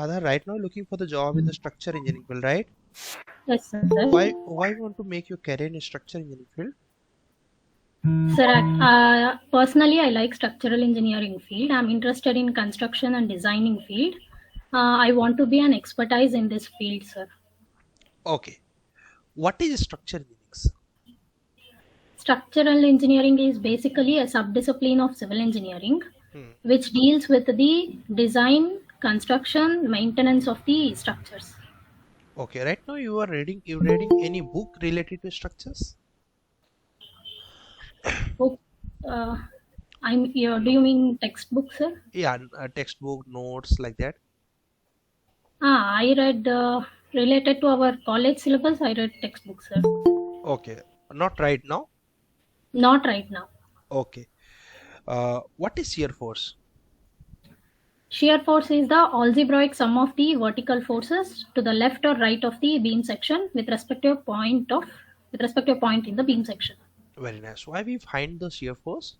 Radha, right now looking for the job in the structure engineering field, right? Yes, sir. Why you want to make your career in structure engineering field? Sir, personally, I like structural engineering field. I'm interested in construction and designing field. I want to be an expertise in this field, sir. Okay. What is structure engineering? Structural engineering is basically a subdiscipline of civil engineering, Hmm. which deals with the design, construction, maintenance of the structures. Okay, right now you reading any book related to structures? Oh, uh, I'm here. Do you mean textbook, sir? Yeah, textbook, notes like that. I read related to our college syllabus. I read textbooks, sir. Okay, not right now. Not right now. Okay. What is shear force? Shear force is the algebraic sum of the vertical forces to the left or right of the beam section with respect to a point in the beam section. Very nice. Why we find the shear force?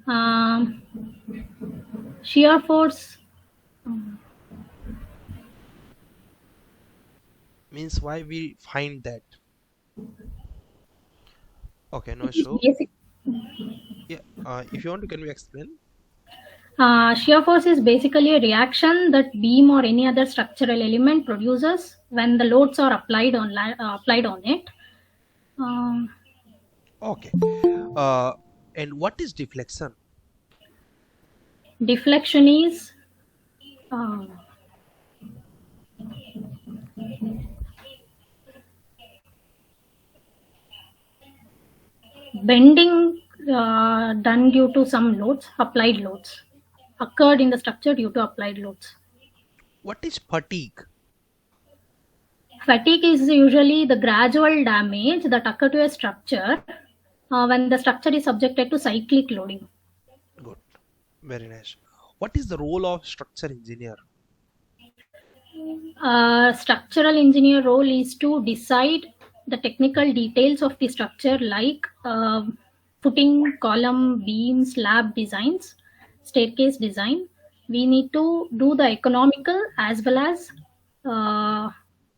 Um, shear force Means why we find that? Okay, no is issue. basic. Yeah. If you want to, can we explain? Shear force is basically a reaction that beam or any other structural element produces when the loads are applied on it. Um, Okay. Uh, and what is deflection? Deflection is uh, bending done due to some loads, applied loads, occurred in the structure due to applied loads. What is fatigue? Fatigue is usually the gradual damage that occur to a structure when the structure is subjected to cyclic loading. Good. Very nice. What is the role of structure engineer? Structural engineer role is to decide the technical details of the structure, like putting column, beam, slab designs, staircase design. We need to do the economical as well as uh,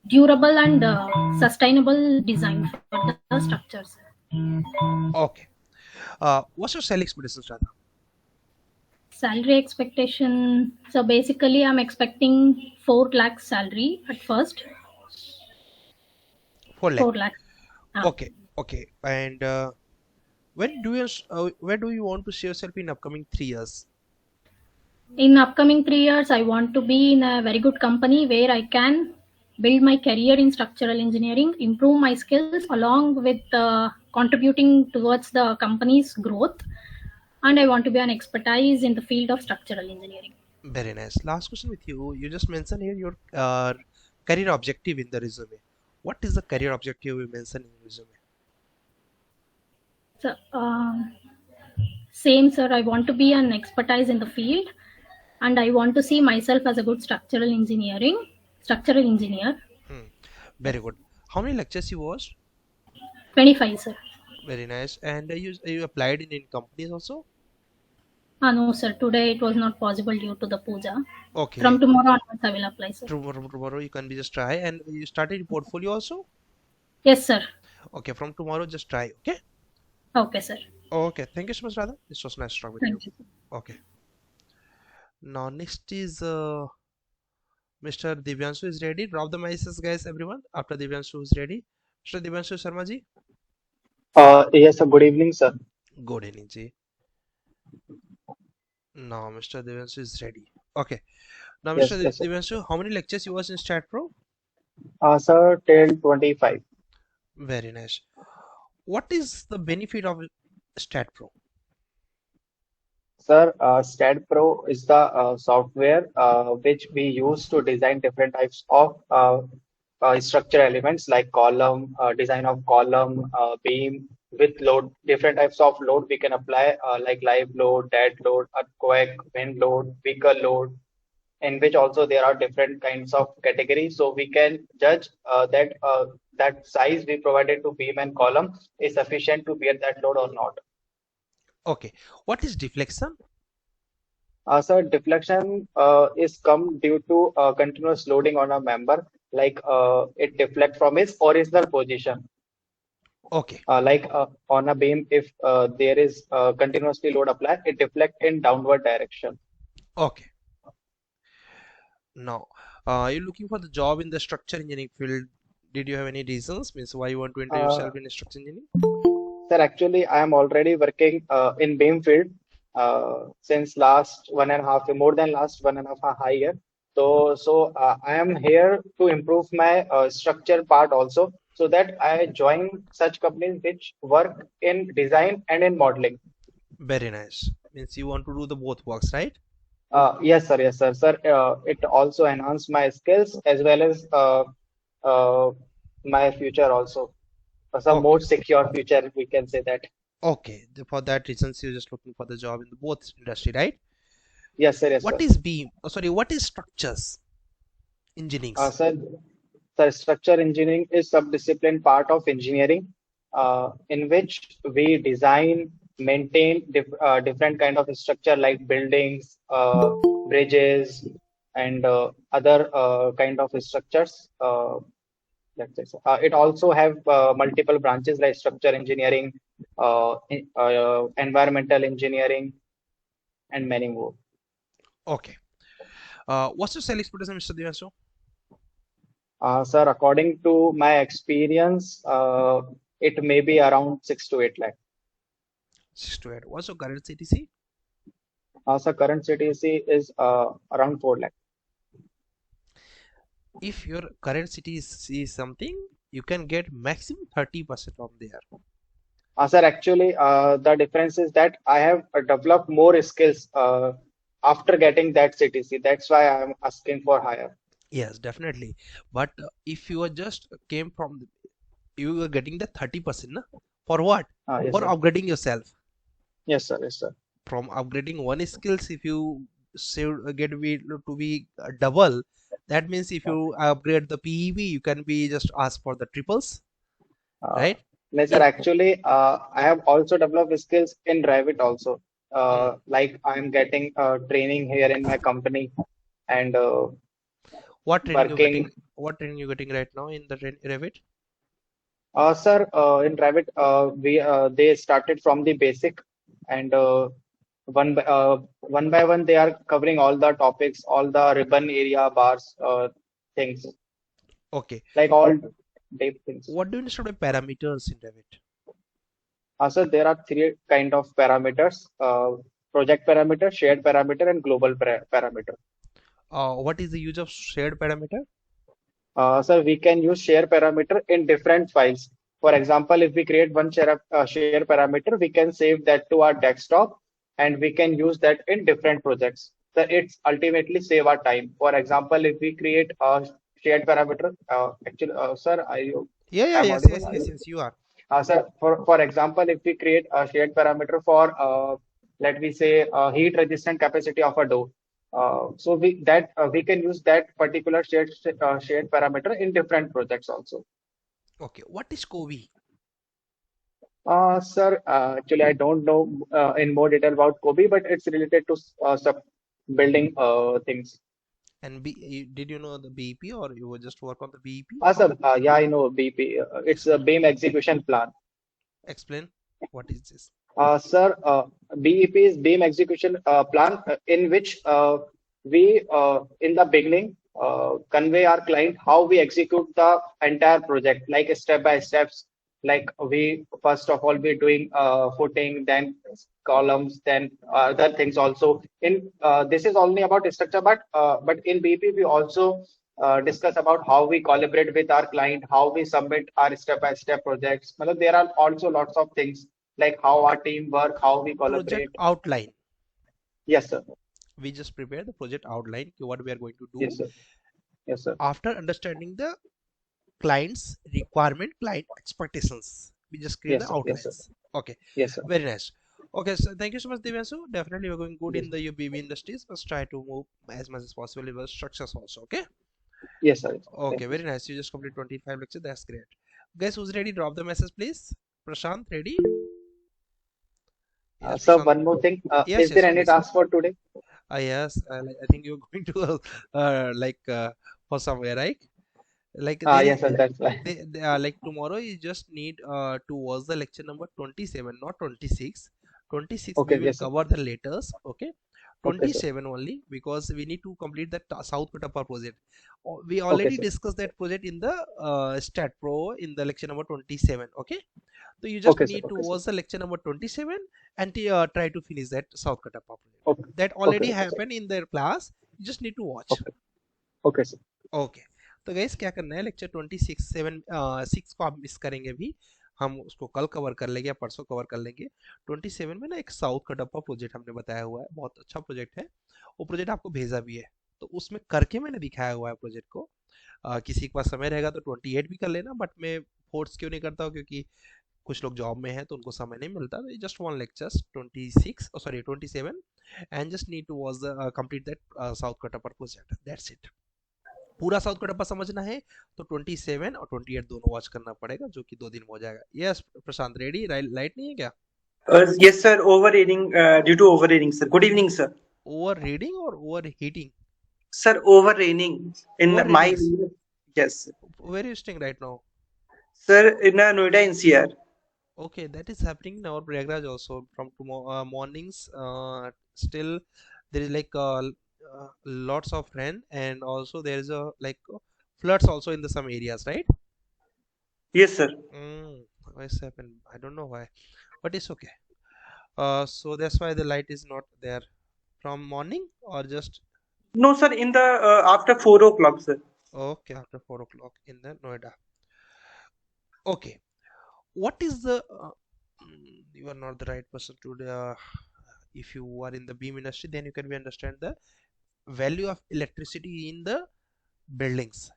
durable and sustainable design for the structures. Okay. What's your salary expectations, Radha? Salary expectation. So basically, I'm expecting 4 lakhs salary at first. 4 lakh. 4 lakhs. Ah. Okay. Okay. And where do you want to see yourself in upcoming 3 years? In upcoming 3 years, I want to be in a very good company where I can build my career in structural engineering, improve my skills along with contributing towards the company's growth. And I want to be an expertise in the field of structural engineering. Very nice. Last question with you. You just mentioned here your career objective in the resume. What is the career objective you mentioned in resume? So, same, sir. I want to be an expertise in the field, and I want to see myself as a good structural engineer. Hmm. Very good. How many lectures you watched? 25, sir. Very nice. And you applied in companies also? No, sir. Today it was not possible due to the puja. From Okay. tomorrow onwards, I will apply, sir. Tomorrow you can be just try, and you started your portfolio also? Yes, sir. Okay, from tomorrow just try. Okay. Okay, sir. Okay. Thank you so much, Radha. This was nice talk with you. Thank you. Okay. Now next is Mr. Divyanshu is ready. Drop the mics, guys, everyone. After Divyanshu is ready. Mr. Divyanshu Sharma ji. Yes, sir. Good evening, sir. Good evening, ji. Now Mr. Divyanshu is ready. Okay. Now Yes, Mr. yes, sir. Divyanshu, how many lectures you was in StatPro? Sir, till 25. Very nice. What is the benefit of StatPro? Sir, StatPro is the software which we use to design different types of structure elements like column, design of column, beam with load, different types of load we can apply like live load, dead load, earthquake, wind load, vehicle load, in which also there are different kinds of categories. So we can judge that size we provided to beam and column is sufficient to bear that load or not. Okay. What is deflection? So deflection is come due to continuous loading on a member, like it deflect from its original position. Okay, Like on a beam, if there is continuously load applied, it deflect in downward direction. okay. Now, you're looking for the job in the structure engineering field. Did you have any reasons? Means why you want to enter Uh, yourself in structure engineering? Sir, actually, I am already working in beam field since last 1.5 year, more than last 1.5 year. So I am here to improve my structure part also, so that I join such companies which work in design and in modeling. Very nice. Means you want to do the both works, right? Yes, sir. Yes, sir. Sir, it also enhanced my skills as well as uh, my future also. Some more Okay, secure future, we can say that. okay. For that reasons, you're just looking for the job in the both industry, right? Yes, sir. Yes, What sir. is beam? Oh, sorry, what is structures engineering? Sir, the structure engineering is subdiscipline part of engineering, in which we design, maintain different kind of structure like buildings, bridges, and other kind of structures. Let's say so. It also have multiple branches like structure engineering, environmental engineering, and many more. Okay. What's your sales expectation, Mr. Devanshu? Sir, according to my experience, it may be around 6 to 8 lakh. 6 to 8. What's your current CTC? Sir, current CTC is around 4 lakh. If your current CTC is something, you can get maximum 30% from there. Sir, actually, the difference is that I have developed more skills after getting that CTC. That's why I'm asking for higher. Yes, definitely. But if you are just came from, you are getting the 30%, na? For what? Yes, For sir. upgrading yourself. Yes, sir. Yes, sir. From upgrading one skills, if you get to be double, that means if you upgrade the PEV, you can be just ask for the triples, Uh, right? no, sir, In actually, I have also developed skills in Revit also. hmm, Like I'm getting training here in my company and what training you're getting? working. What training you're getting right now in the Revit? Sir, in Revit, we they started from the basic, and one by one they are covering all the topics, all the ribbon area bars, things Okay. like all deep things. What do you understand by parameters in Revit? So there are three kind of parameters: project parameter, shared parameter, and global parameter. What is the use of shared parameter? So we can use share parameter in different files. For example, if we create one share parameter, we can save that to our desktop and we can use that in different projects. So it's ultimately save our time. For example, if we create a shared parameter, sir, Yeah, yeah, I'm yes, audible. yes, yes, yes, you are. Sir, for example, if we create a shared parameter for, let me say, heat resistant capacity of a door, so we can use that particular shared parameter in different projects also. Okay, what is COBE? Sir, actually, I don't know in more detail about Kobe, but it's related to sub building things. And did you know the BEP or you were just work on the BEP? Sir, yeah, I know BP. It's a BEAM execution plan. Explain what is this? Sir, BEP is Beam Execution Plan, in which in the beginning, convey our client how we execute the entire project, like step by steps. Like we first of all we doing footing, then columns, then other things also. In this is only about structure, but in BEP we also discuss about how we collaborate with our client, how we submit our step by step projects. There are also lots of things like how our team work, how we Project collaborate. outline. Yes, sir. We just prepare the project outline, what we are going to Yes, do sir. Yes, sir. after understanding the client's requirement, client expectations. We just create Yes, the sir. Yes, sir. outlines. Okay, Yes, sir. very nice. Okay, so thank you so much, Divyansu. Definitely, you're going good Yes, in the UBB industries. Let's try to move as much as possible in the structures also. Okay. yes, sir. Okay, Thank you. very nice. You just complete 25 lectures. That's great. Guys, who's ready? Drop the message, please. Prashant, ready? Yes, Sir, Prashant. one more thing. Yes, Is there yes, any please. task for today? Yes, I think you're going to for somewhere, right? Like there is Yes, sir, that's why. like tomorrow you just need to watch the lecture number 27, not 26. 26 we Okay, will yes, sir. cover the letters, okay? Okay, sir. 27 only, because we need to complete the South Katapa project. We Okay, already sir. discussed that project in the Stat Pro in the lecture number 27, okay? So you just Okay, sir. need to Okay, sir. watch the lecture number 27 and try to finish that South Katapa project. Okay. That Okay, already okay, sir. happened in their class. You just need to watch. Okay. Okay, sir. Okay. तो gas क्या करना है, lecture 6 को आप miss करेंगे भी, हम उसको कल कवर कर लेंगे या परसों कवर कर लेंगे। 27 में ना एक साउथ का डब्बा प्रोजेक्ट हमने बताया हुआ है, बहुत अच्छा प्रोजेक्ट है। वो प्रोजेक्ट आपको भेजा भी है, तो उसमें करके मैंने दिखाया हुआ है प्रोजेक्ट को। किसी के पास समय रहेगा तो 28 भी कर लेना, बट मैं फोर्स क्यों नहीं करता हूँ, क्योंकि कुछ लोग जॉब में हैं तो उनको समय नहीं मिलता। Just one lectures 26 sorry 27 and just need to watch the complete that south का डब्बा प्रोजेक्ट, दैट्स इट। पूरा साउथ का डब्बा समझना है तो 27 और 28 दोनों वॉच करना पड़ेगा, जो कि 2 दिन में हो जाएगा। यस प्रशांत, रेडी? लाइट नहीं है क्या? Yes, sir. Overeating due to overeating, sir. Good evening, sir. Over reading और over heating? Sir, overraining in over my readings? yes, where you staying right now? sir. In Noida NCR. Okay, that is happening in our Prayagraj also. From tomorrow mornings still there is like lots of rain, and also there is a like floods also in the some areas, right? Yes, sir. What's happened? I don't know why, but it's okay. So that's why the light is not there from morning, or just No, sir. In the after 4 o'clock, sir. okay after 4 o'clock in the Noida. Okay, what is the you are not the right person to if you are in the beam industry, then you can be understand the value of electricity in the buildings.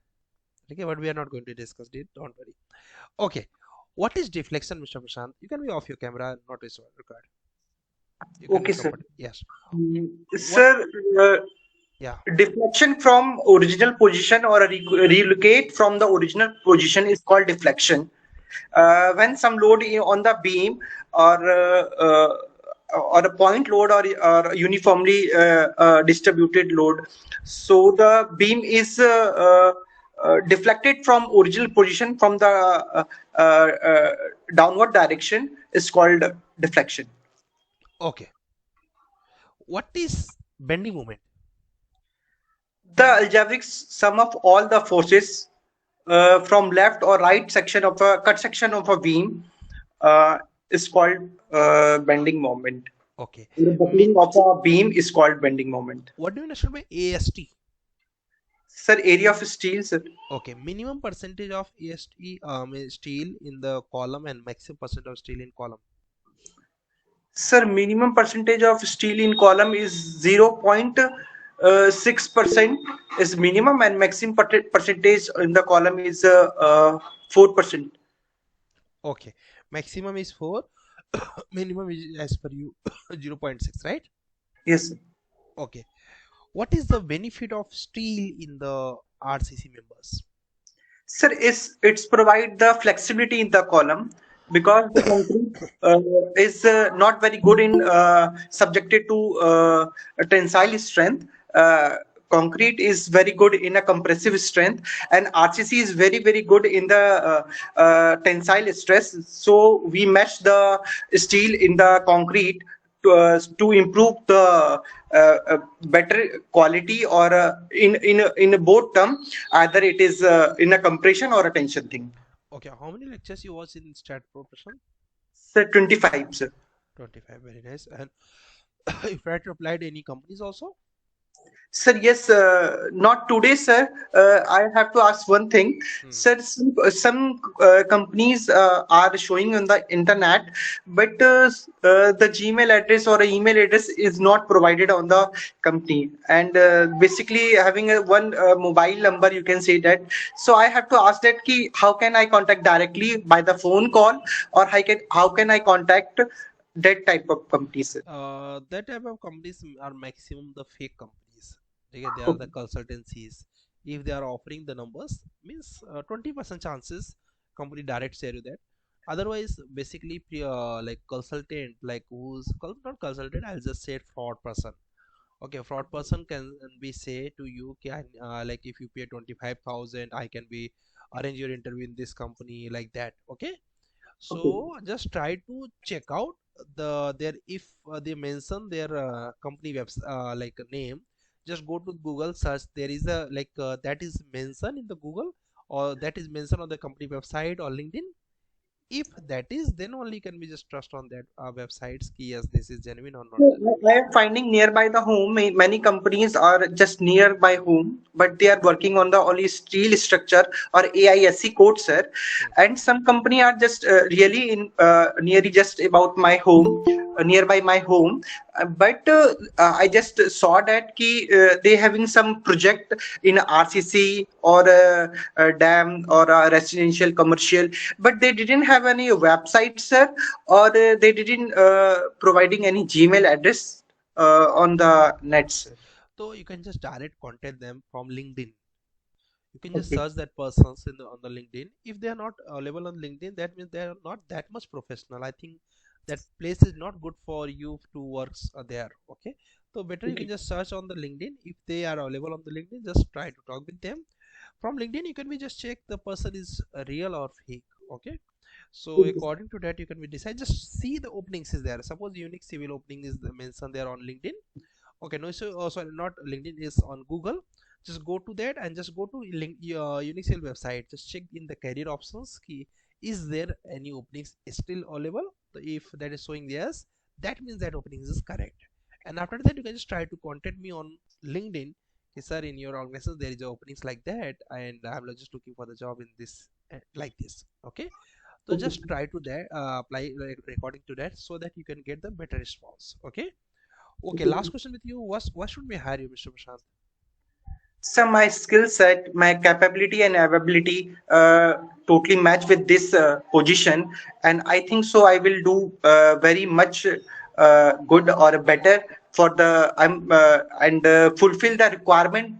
Okay, but we are not going to discuss it. Don't worry. Okay, what is deflection, Mr. Prashant? You can be off your camera, not required. You can be Okay, sir. comfortable. Yes. What? Sir, Yeah. deflection from original position or a relocate from the original position is called deflection. When some load on the beam or a point load or uniformly distributed load, so the beam is deflected from original position from the downward direction is called deflection. Okay. What is bending moment? The algebraic sum of all the forces from left or right section of a cut section of a beam is called bending moment. Okay. The buckling of a beam is called bending moment. What do you understand by AST? Sir, area of steel, sir. Okay, minimum percentage of AST steel in the column and maximum percent of steel in column. Sir, minimum percentage of steel in column is 0.6% is minimum, and maximum percentage in the column is 4%. Okay, maximum is 4, minimum is as per you 0.6, right? Yes, sir. Okay, what is the benefit of steel in the RCC members? Sir, it's provide the flexibility in the column because the concrete is not very good in subjected to tensile strength. Concrete is very good in a compressive strength, and RCC is very good in the tensile stress. So we mesh the steel in the concrete to improve the better quality, or in both term, either it is in a compression or a tension thing. Okay, how many lectures you watch in Stat Pro, Prashant? Sir, 25, sir. 25, very nice. And if you had to apply to any companies also? Sir, yes, not today, sir. I have to ask one thing. Sir, some companies are showing on the internet, but the Gmail address or email address is not provided on the company. And basically having one mobile number, you can say that. So I have to ask that key, how can I contact directly by the phone call, or how can I contact that type of companies? That type of companies are maximum the fake companies. Okay, they are the consultancies. If they are offering the numbers, means 20% chances company direct share you that. Otherwise, basically like consultant, like not consultant, I'll just say fraud person. Okay, fraud person can be say to you, can like if you pay 25,000, I can be arrange your interview in this company like that. Okay, Okay. so just try to check out their if they mention their company webs like name. Just go to Google search. There is a like that is mentioned in the Google, or that is mentioned on the company website or LinkedIn. If that is, then only can we just trust on that websites. Ki yes, this is genuine or not genuine. I am finding nearby the home, many companies are just nearby home, but they are working on the only steel structure or AISC code, sir. Hmm. And some company are just really in nearly just about my home, nearby my home. But I just saw that they having some project in RCC or a dam or a residential commercial, but they didn't have any website, sir, or they didn't providing any Gmail address on the nets. So you can just direct contact them from LinkedIn. You can just Okay. search that persons in on the LinkedIn. If they are not available on LinkedIn, that means they are not that much professional. I think that place is not good for you to work there. Okay, so better you can Okay. just search on the LinkedIn. If they are available on the LinkedIn, just try to talk with them. From LinkedIn you can be just check the person is real or fake. Okay, so according to that you can be decide, just see the openings is there. Suppose unique civil opening is mentioned there on LinkedIn. Okay, no, so sorry, not LinkedIn, is on Google. Just go to that and just go to link Unixel website. Just check in the career options key, is there any openings still available. So if that is showing yes, that means that openings is correct. And after that you can just try to contact me on LinkedIn. Okay, sir, in your organization there is openings like that, and I'm just looking for the job in this like this. Okay, so Okay. just try to there apply according to that, so that you can get the better response. Okay. Okay, last question with you. What should we hire you, Mr. Prashant? So my skill set, my capability and ability totally match with this position, and I think so. I will do very much good or better for the I'm and fulfill the requirement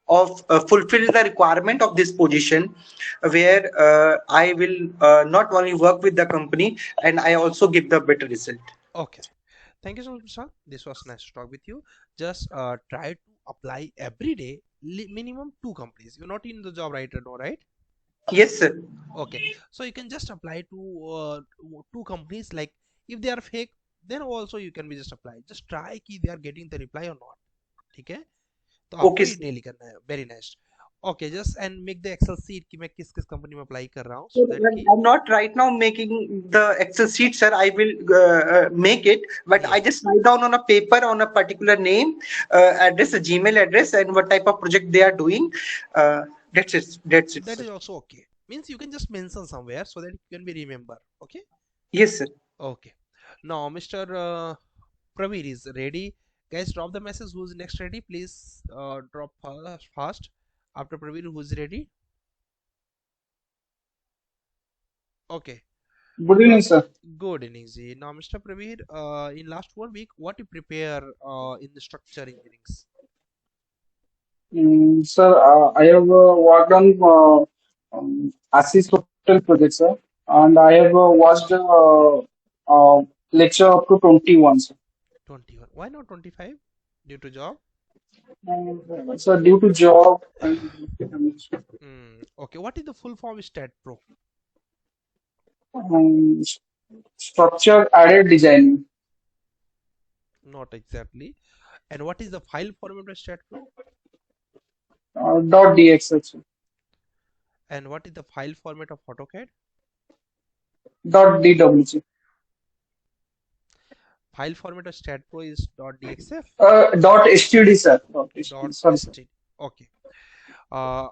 of this position, where I will not only work with the company and I also give the better result. Okay, thank you so much, Prashant. This was nice to talk with you. Just try to apply every day, minimum two companies. You're not in the job right now, right? Yes, sir. Okay, so you can just apply to two companies. Like if they are fake, then also you can be just apply. Just try कि they are getting the reply or not. ठीक है? तो आपको Okay, ये sir. Daily करना है. Very nice. Okay, just and make the Excel sheet कि मैं किस किस कंपनी में अप्लाई कर रहा हूँ, So so that कि I'm not right now making the Excel sheet, sir. I will make it, but I yes, just write down on a paper on a particular name, address, a Gmail address, and what type of project they are doing. That's it. That's it, that sir. is also okay. Means you can just mention somewhere so that you can be remember. Okay. Yes, sir. Okay. Now Mr. Pravir is ready. Guys, drop the message. Who's next ready? Please drop fast. After Pravir, who's ready? Okay. Good evening, sir. Good evening, Z. Now, Mr. Pravir, in last 1 week, what you prepare in the structure engineering? Sir, I have worked on Assis Hotel project, sir, and I have watched lecture up to 21, sir. 21. Why not 25? Due to job? Sir, due to job and Okay. What is the full form stat pro? um, structure added design, Not exactly. And what is the file format of stat pro? .dx, sir. And what is the file format of AutoCAD? .dwc. File format of stat pro is .dxf. .std, sir. Dot .std. Sorry, sir. .std. Okay. Uh,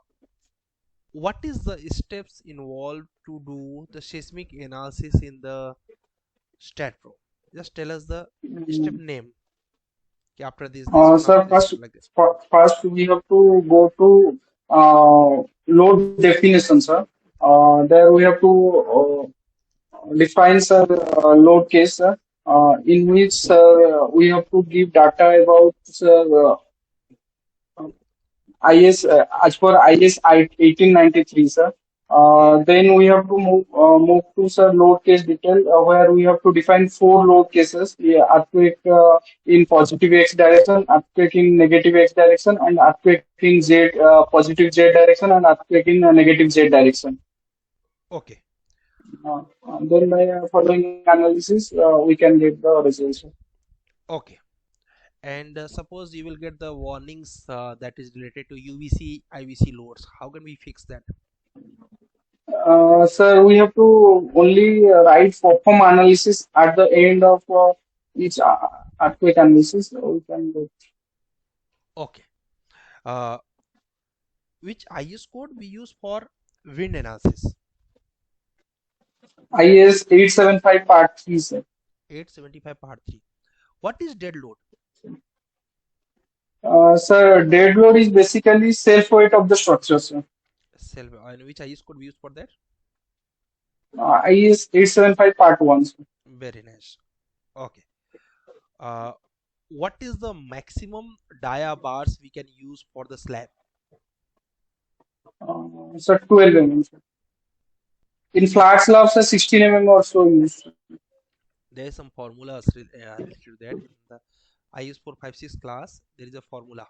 what is the steps involved to do the seismic analysis in the stat pro? Just tell us the step Mm, name. Okay, after this one, Sir, after this step, like this. first we have to go to load definition, sir. There we have to define, sir, load case, sir, in which we have to give data about, sir, IS as per IS 1893, sir. Then we have to move to sir load case detail where we have to define four load cases. Yeah, earthquake in positive x direction, earthquake in negative x direction, and earthquake in z positive z direction, and earthquake in negative z direction. Okay. And then by following analysis, we can get the resolution. Okay. And suppose you will get the warnings that is related to UVC, IVC loads. How can we fix that? Sir, we have to only write perform analysis at the end of each earthquake analysis. So we can do Okay. Uh, which IS code we use for wind analysis? IS 875 part 3, sir. 875 part 3. What is dead load? Sir, dead load is basically self weight of the structure, sir. Self. And which IS code we use for that? IS 875 part 1, sir. Very nice. Okay. What is the maximum dia bars we can use for the slab? Sir, 12 mm, sir. In flat slabs, sir, 16 mm also used. There is some formulas related to that. In the IS 456 class, there is a formula.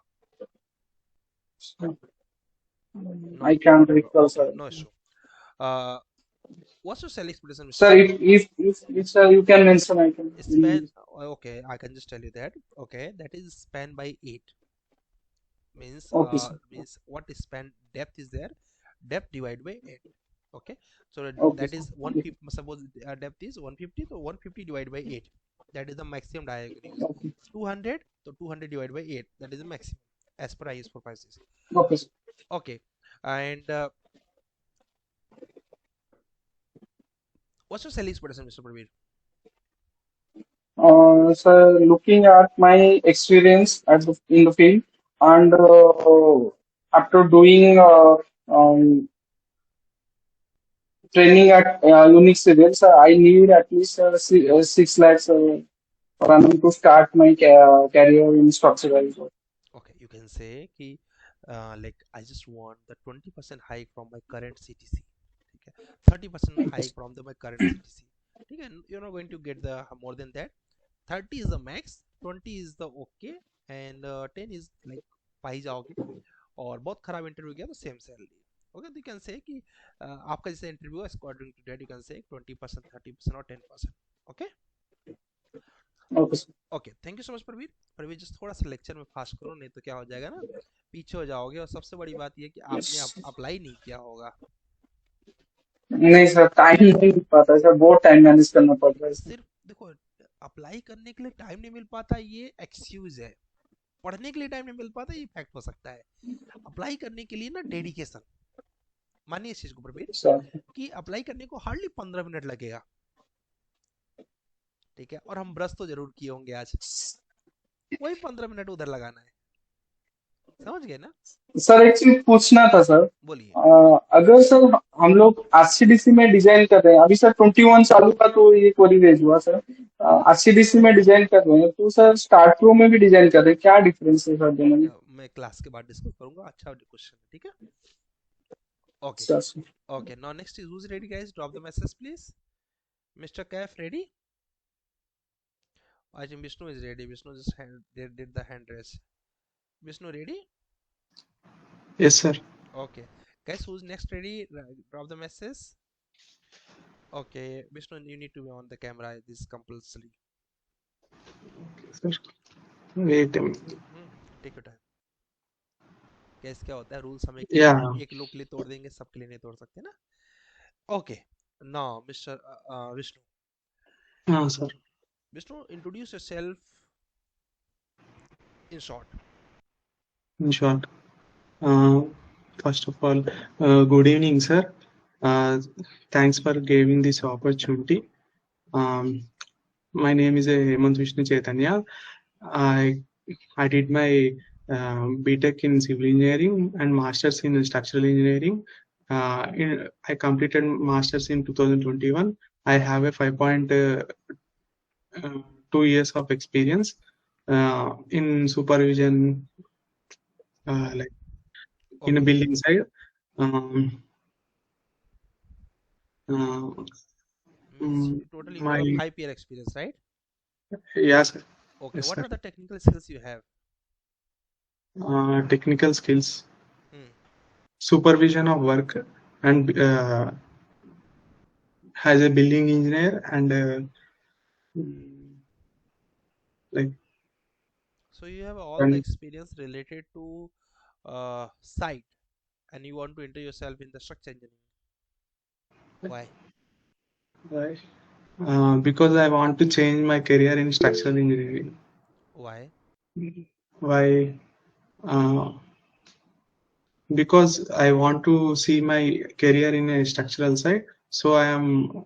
No, I can't recall, okay, sir. no issue. What's your cell expression, Mr. Sir, if sir, you can mention, I can. Span, okay, I can just tell you that. Okay, that is span by 8. Means Okay, sir. means what is span depth is there? Depth divided by 8. Okay, so Okay, that sir. is 150. Suppose depth is 150, so 150 divided by 8. That is the maximum dia you can use. Okay. 200, so 200 divided by 8. That is the maximum as per IS 456. Okay, sir. Okay, and what's your cell expression, Mr. Praveen? Sir, looking at my experience in the field and after doing training at Unix Civils, I need at least 6 lakhs per annum to start my career in structural work. Okay, you can say ki, like I just want the 20% hike from my current CTC. Okay, 30% hike from my current CTC. Okay, you're not going to get the more than that. 30 is the max, 20 is the okay, and 10 is like पाई जाओगे और बहुत खराब interview गया तो same salary. Okay, तो you can say कि आपका जैसे इंटरव्यू है according to that you can say 20%, 30% और 10%. Okay Okay, sir. Okay, thank you so much Praveer. Praveer just थोड़ा सा लेक्चर में फास्ट करो, नहीं तो क्या हो जाएगा ना, पीछे हो जाओगे. और सबसे बड़ी बात ये कि आपने अप्लाई नहीं किया होगा. नहीं सर, टाइम नहीं मिल पाता सर, बहुत टाइम मैनेज करना पड़ता है. सिर्फ देखो, अप्लाई करने के लिए टाइम नहीं मिल पाता ये एक्सक्यूज है. पढ़ने के लिए टाइम नहीं मिल पाता ये फैक्ट हो सकता है. अप्लाई करने के लिए ना डेडिकेशन. मानिए इस चीज को प्रवीर कि अप्लाई करने को हार्डली 15 मिनट लगेगा. ठीक है, और हम ब्रश तो जरूर किए होंगे आज. वही 15 मिनट उधर लगाना है. समझ गए ना सर? एक चीज पूछना था सर. बोलिए. अगर सर हम लोग आरसीडीसी में डिजाइन कर रहे हैं, अभी सर 21 चालू का तो ये क्वेरी रेज हुआ सर. आरसीडीसी में डिजाइन कर रहे हैं तो सर स्टार्ट प्रो में भी डिजाइन कर रहे हैं, क्या डिफरेंस है सर दोनों में? मैं क्लास के बाद डिस्कस करूंगा. अच्छा क्वेश्चन, ठीक है. Okay okay, now next is who's ready guys? Drop the message please. Mr. Kaf ready? I think Vishnu is ready. Vishnu just did the hand raise. Vishnu ready? Yes, sir. Okay. Guys, who's next ready? Drop the message. Okay. Vishnu, you need to be on the camera. This is compulsory. Sir, wait a minute. Take your time. Guys, क्या होता है rules हमें एक लोग के लिए तोड़ देंगे, सबके लिए नहीं तोड़ सकते ना. Okay. Now, Mr. Vishnu. हाँ sir. Vishnu, introduce yourself in short. In short, first of all, good evening, sir. Thanks for giving this opportunity. My name is Hemant Vishnu Chaitanya. I did my BTech in civil engineering and masters in structural engineering. I completed masters in 2021. I have a 5.2 years of experience in supervision, like in a building side. Means mm, totally you my have a 5 year experience, right? yes, sir. Okay, Yes, what sir. are the technical skills you have? Technical skills, Hmm. supervision of work, and as a building engineer, and mm, like So you have all the and experience related to site, and you want to enter yourself in the structure engineering. Why? right. Because I want to change my career in structural engineering. Why? Why? Uh, because I want to see my career in a structural side, so I am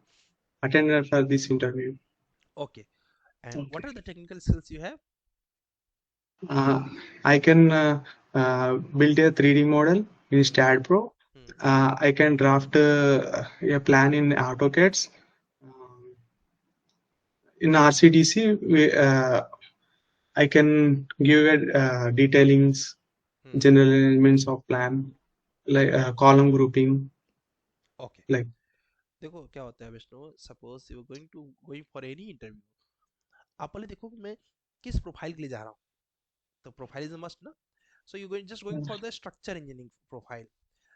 attended for this interview. Okay. And what Okay. are the technical skills you have? Uh, I can build a 3D model in Hmm. StatPro. Hmm. I can draft a plan in AutoCAD. Um, in RCDC, I can give it detailings, Hmm. general elements of plan, like column grouping, Okay. like देखो क्या होता है Vishnu, suppose you going for any interview, आप पहले देखो कि मैं किस प्रोफाइल के लिए जा रहा हूँ, तो प्रोफाइल इज मस्ट ना. So you're going just going for the structure engineering profile.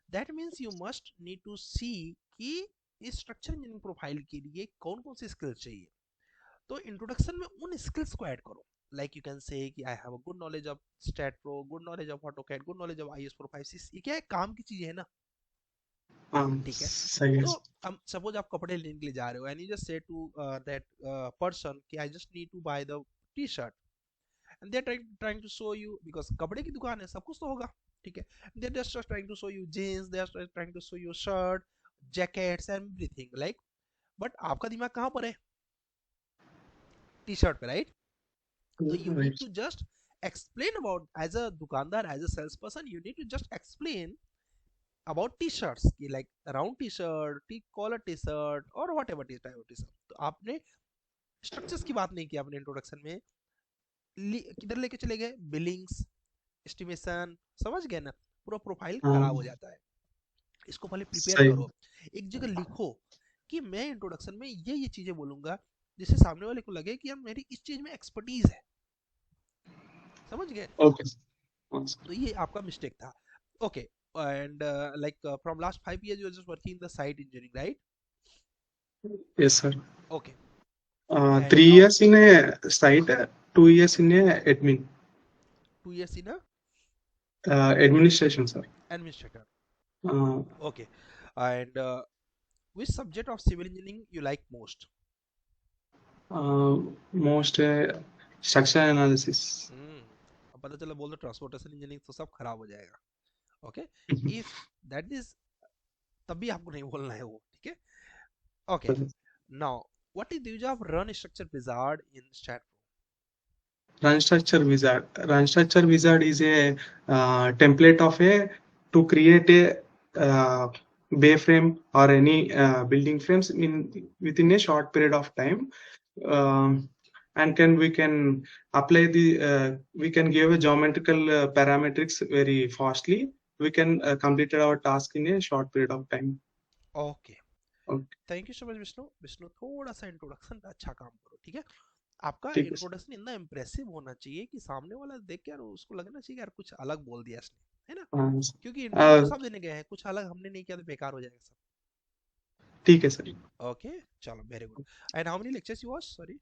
That means you must need to see कि इस स्ट्रक्चर इंजीनियरिंग प्रोफाइल के लिए कौन कौन सी स्किल्स चाहिए. तो इंट्रोडक्शन में उन स्किल्स को ऐड करो. लाइक यू कैन से कि I have a good knowledge of stat pro, good knowledge of AutoCAD, good knowledge of IS 456. ये क्या है, काम की चीजें है ना. ठीक है. सही है. तो हम सपोज आप कपड़े लेने के लिए जा रहे हो and you just say to that person कि I just need to buy the T shirt, and they are trying to show you, because कपड़े की दुकान है सब कुछ तो होगा. ठीक है. They are just trying to show you jeans, they are trying to show you shirt, jackets everything like. But आपका दिमाग कहाँ पर है, टी शर्ट पे, राइट? तो you need Right. To just explain about, as a dukandar, as a salesperson, you need to just explain about t-shirts कि like round t-shirt, t collar t-shirt और whatever type of t-shirt. तो आपने structures की बात नहीं की अपने introduction में, किधर लेके चले गए, बिलिंग्स, एस्टिमेशन, समझ गए ना. पूरा प्रोफाइल खराब हो जाता है. इसको पहले प्रिपेयर सही. करो, एक जगह लिखो कि मैं इंट्रोडक्शन में ये चीजें बोलूंगा जिससे सामने वाले को लगे कि यार मेरी इस चीज में एक्सपर्टीज है. समझ गए. Okay. तो ये आपका मिस्टेक था. Okay. And like from last 5 years you are just working in the site engineering, right? Yes, sir. Okay. And 3 years in a site, 2 years in a admin 2 years in a administration, sir. administrator. Uh, Okay. And which subject of civil engineering you like most? most structural analysis. अब पता चला बोल दो transportation engineering तो सब खराब हो जाएगा. ओके. इफ दैट इज, तब भी आपको नहीं बोलना है वो. ठीक है. Okay. Now what is the use of run structure wizard in stat? Run structure wizard. Run structure wizard is a template of a to create a bay frame or any building frames in within a short period of time. And we can apply the we can give a geometrical parametrics very fastly. We can complete our task in a short period of time. Okay. Okay. Thank you so much Vishnu. Vishnu थोड़ा सा introduction पे अच्छा काम करो. ठीक है. आपका ठीक है सर. इंट्रोडक्शन इतना इम्प्रेसिव होना चाहिए कि सामने वाला देख के यार उसको लगना चाहिए यार कुछ अलग बोल दिया इसने, है ना. हाँ, क्योंकि इंटरव्यू तो सर. सब देने गए हैं, कुछ अलग हमने नहीं किया तो बेकार हो जाएगा सब. ठीक है सर. ओके. चलो, very good. And how many lectures you watch, sorry?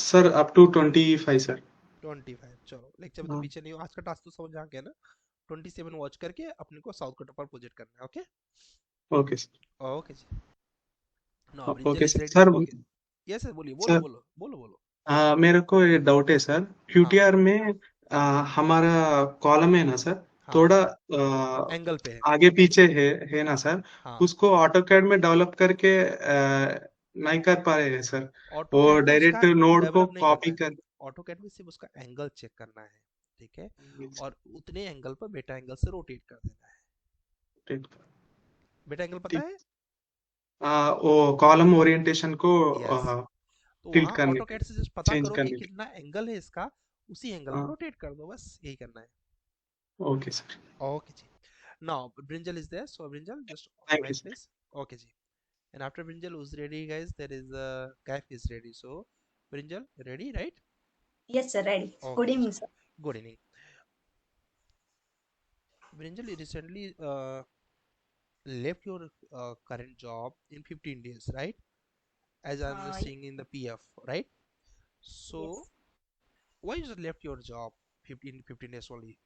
Sir up to 25 sir. 25. चलो, लेक्चर में तो हाँ. पीछे नहीं हो. आज का टास्क तो समझ आ गया ना. 27 वॉच करके अपने को साउथ कट पर प्रोजेक्ट करना है. ओके. Okay sir. ओके जी. No, brinjal okay is sir. Ready. Sir okay. Yes sir, बोलिए, बोलो सर बोलो बोलो बोलो. मेरे को ये डाउट है सर. हाँ QTR में हमारा कॉलम है ना सर, हाँ. थोड़ा एंगल पे है. आगे पीछे है ना सर. हाँ. उसको ऑटोकैड में डेवलप करके नहीं कर पा रहे हैं सर. वो ऑटोकैड में उसका डायरेक्ट नोड को डेवलप नहीं करना कॉपी है. कर. ऑटोकैड में सिर्फ उसका एंगल चेक करना है. ठीक है. और उतने एंगल पर बेटा एंगल से रोटेट कर देना है. बेटा एंगल पता ठीक. है? वो कॉलम ओरिएंटेशन को यस. तो टिल्ट वहां करने ऑटोकैड से जस्ट पता चेंज करो कि करने की. कितना एंगल है इसका, उसी एंगल पर रोटेट कर दो, बस यही करना है. Okay sir. ओके जी. Now brinjal is there, so brinjal just thank you right sir. Please. Okay जी. And after Brinjal, who's ready, guys? There is Kaif is ready. So, Brinjal, ready, right? Yes, sir, ready. Good Okay, evening, sir. good evening. Brinjal, you recently left your current job in 15 days, right? As I'm just seeing in the PF, right? So, Yes. why you just left your job 15 days only?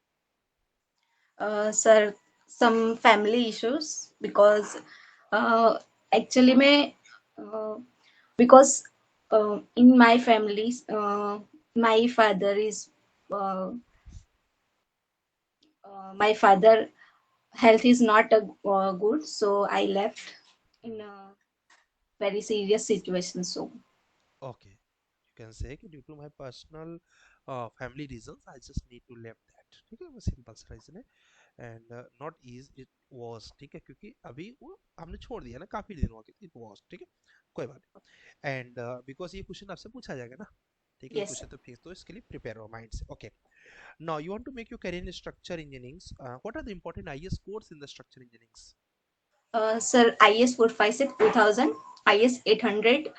Sir, some family issues because uh, actually मैं because in my family my father is uh, my father health is not good, so I left in Hmm. a very serious situation. So Okay, you can say कि due to my personal family reasons, I just need to left that. ठीक है, वो simple सा reason है. And not is it was, ठीक है, क्योंकि अभी वो हमने छोड़ दिया ना, काफी दिन हो गए. It was, ठीक है, कोई बात नहीं. And because ये क्वेश्चन आपसे पूछा जाएगा ना, ठीक है, ये yes, sir. क्वेश्चन तो फिर तो इसके लिए प्रिपेयर हो माइंड से. Okay, now you want to make your career in structure engineering. What are the important IAS course in the structure engineering? Sir, IS 456 2000, IS 800,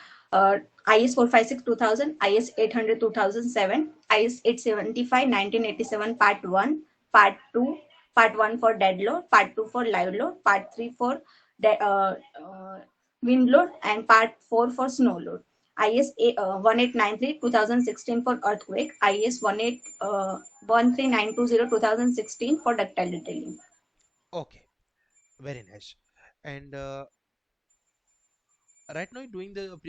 IS 456 2000, IS 800 2007, IS 875 1987 Part 1, Part 2, Part 1 for dead load, Part 2 for live load, Part 3 for wind load, and Part 4 for snow load. IS 1893 2016 for earthquake, IS 13920 2016 for ductile detailing. Okay, very nice. And right now you're doing the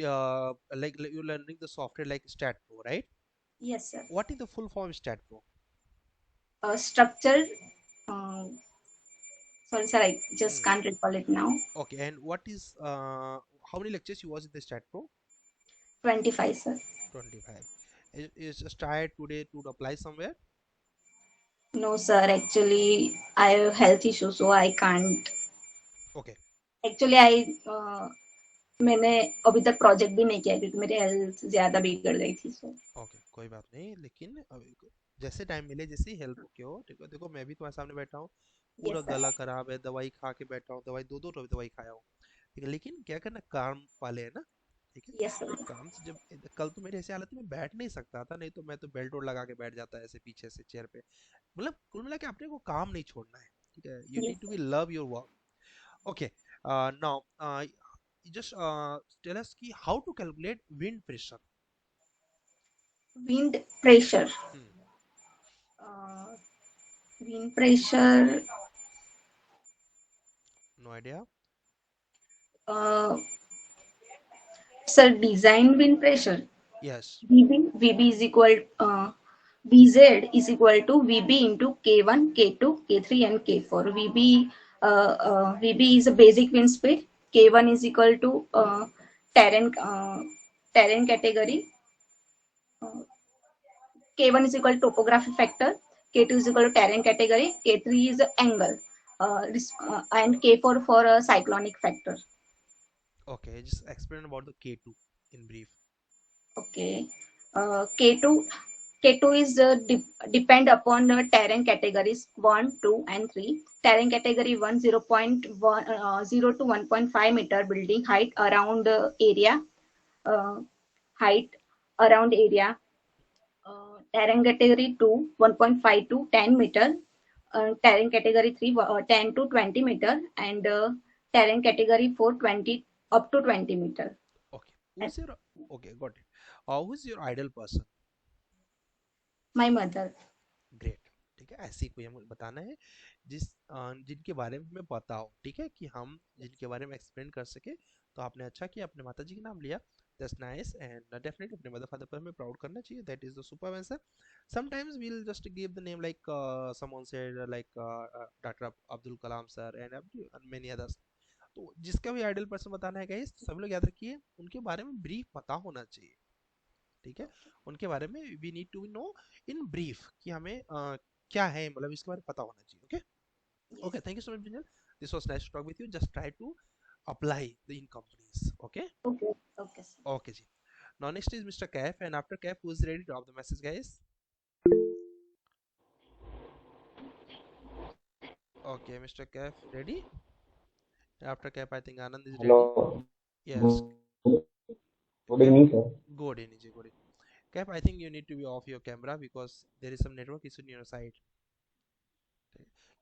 like you're learning the software like StatPro, right? Yes, sir. What is the full form of StatPro? Structure. Uh, Sorry, sir, I just Hmm. can't recall it now. Okay, and what is how many lectures you was in the StatPro? 25, sir. 25. Is just tired today to apply somewhere? No, sir. Actually, I have health issues, so I can't. Okay, Actually, मैंने अभी तक project भी नहीं किया क्योंकि मेरी health ज्यादा बिगड़ गई थी. सो ओके, कोई बात नहीं, लेकिन जैसे टाइम मिले, जैसे ही हेल्प के हो, ठीक है, देखो मैं भी तुम्हारे सामने बैठा हूँ, पूरा यस, सर. गला खराब है, दवाई खा के बैठा हूँ, दवाई दो दो दवाई खाया हूँ, ठीक है, लेकिन क्या करना, काम वाले है ना, ठीक है. Yes, sir. काम से जब कल तो मेरे ऐसे हालत में बैठ नहीं सकता था, नहीं तो मैं तो बेल्ट और लगा के बैठ जाता ऐसे पीछे से चेयर पे. मतलब कुल मिला के अपने को काम नहीं छोड़ना है, ठीक है, you need yes, to sir. Be love your work. Okay, now just tell us ki how to calculate wind pressure. Wind pressure. Hmm. Uh, Wind pressure. No idea. Uh, Sir, design wind pressure. Yes. VB is equal VZ is equal to VB into K1, K2, K3 and K4. VB is a basic wind speed. K1 is equal to terrain category. Uh, K1 is equal to topography factor. K2 is equal to terrain category. K3 is angle. And K4 for a cyclonic factor. Okay, just explain about the K2 in brief. Okay. K2 K2 is depend upon the terrain categories 1, 2, and 3. Terrain category 1 0.1 0 to 1.5 meter building height around area uh, height around area. Terrain category 2 1.5 to 10 meter. Terrain category 3 10 to 20 meter, and terrain category 4 20 up to 20 meter. Okay. And Who's your okay, got it. Who's your ideal person? my mother. Great. ठीक है, ऐसी कोई हमें बताना है जिस जिनके बारे में हमें पता हो, ठीक है, कि हम जिनके बारे में एक्सप्लेन कर सके. तो आपने अच्छा किया, अपने माता जी का नाम लिया. That's nice. एंड डेफिनेटली अपने मदर फादर पर हमें प्राउड करना चाहिए. That is the super answer. Sometimes we will just give the name like someone said like doctor Abdul Kalam sir and many others. तो जिसका भी आइडियल पर्सन बताना है गाइस, सभी लोग याद रखिए, उनके बारे में ब्रीफ पता होना चाहिए, ठीक है. उनके बारे में we need to know in brief कि हमें क्या है, मतलब इसके बारे में पता होना चाहिए. Okay. Yes. Okay, thank you so much Binjal. This was nice to talk with you. Just try to apply the in companies. Okay. Okay. Okay, sir. ओके जी. Now next is mister Kaif and after Kaif who is ready to drop the message guys. Okay, mister Kaif ready. After Kaif I think Anand is ready. Hello. Yes. Good Cap, evening, sir. good energy, good. Cap, I think you need to be off your camera because there is some network issue on your side.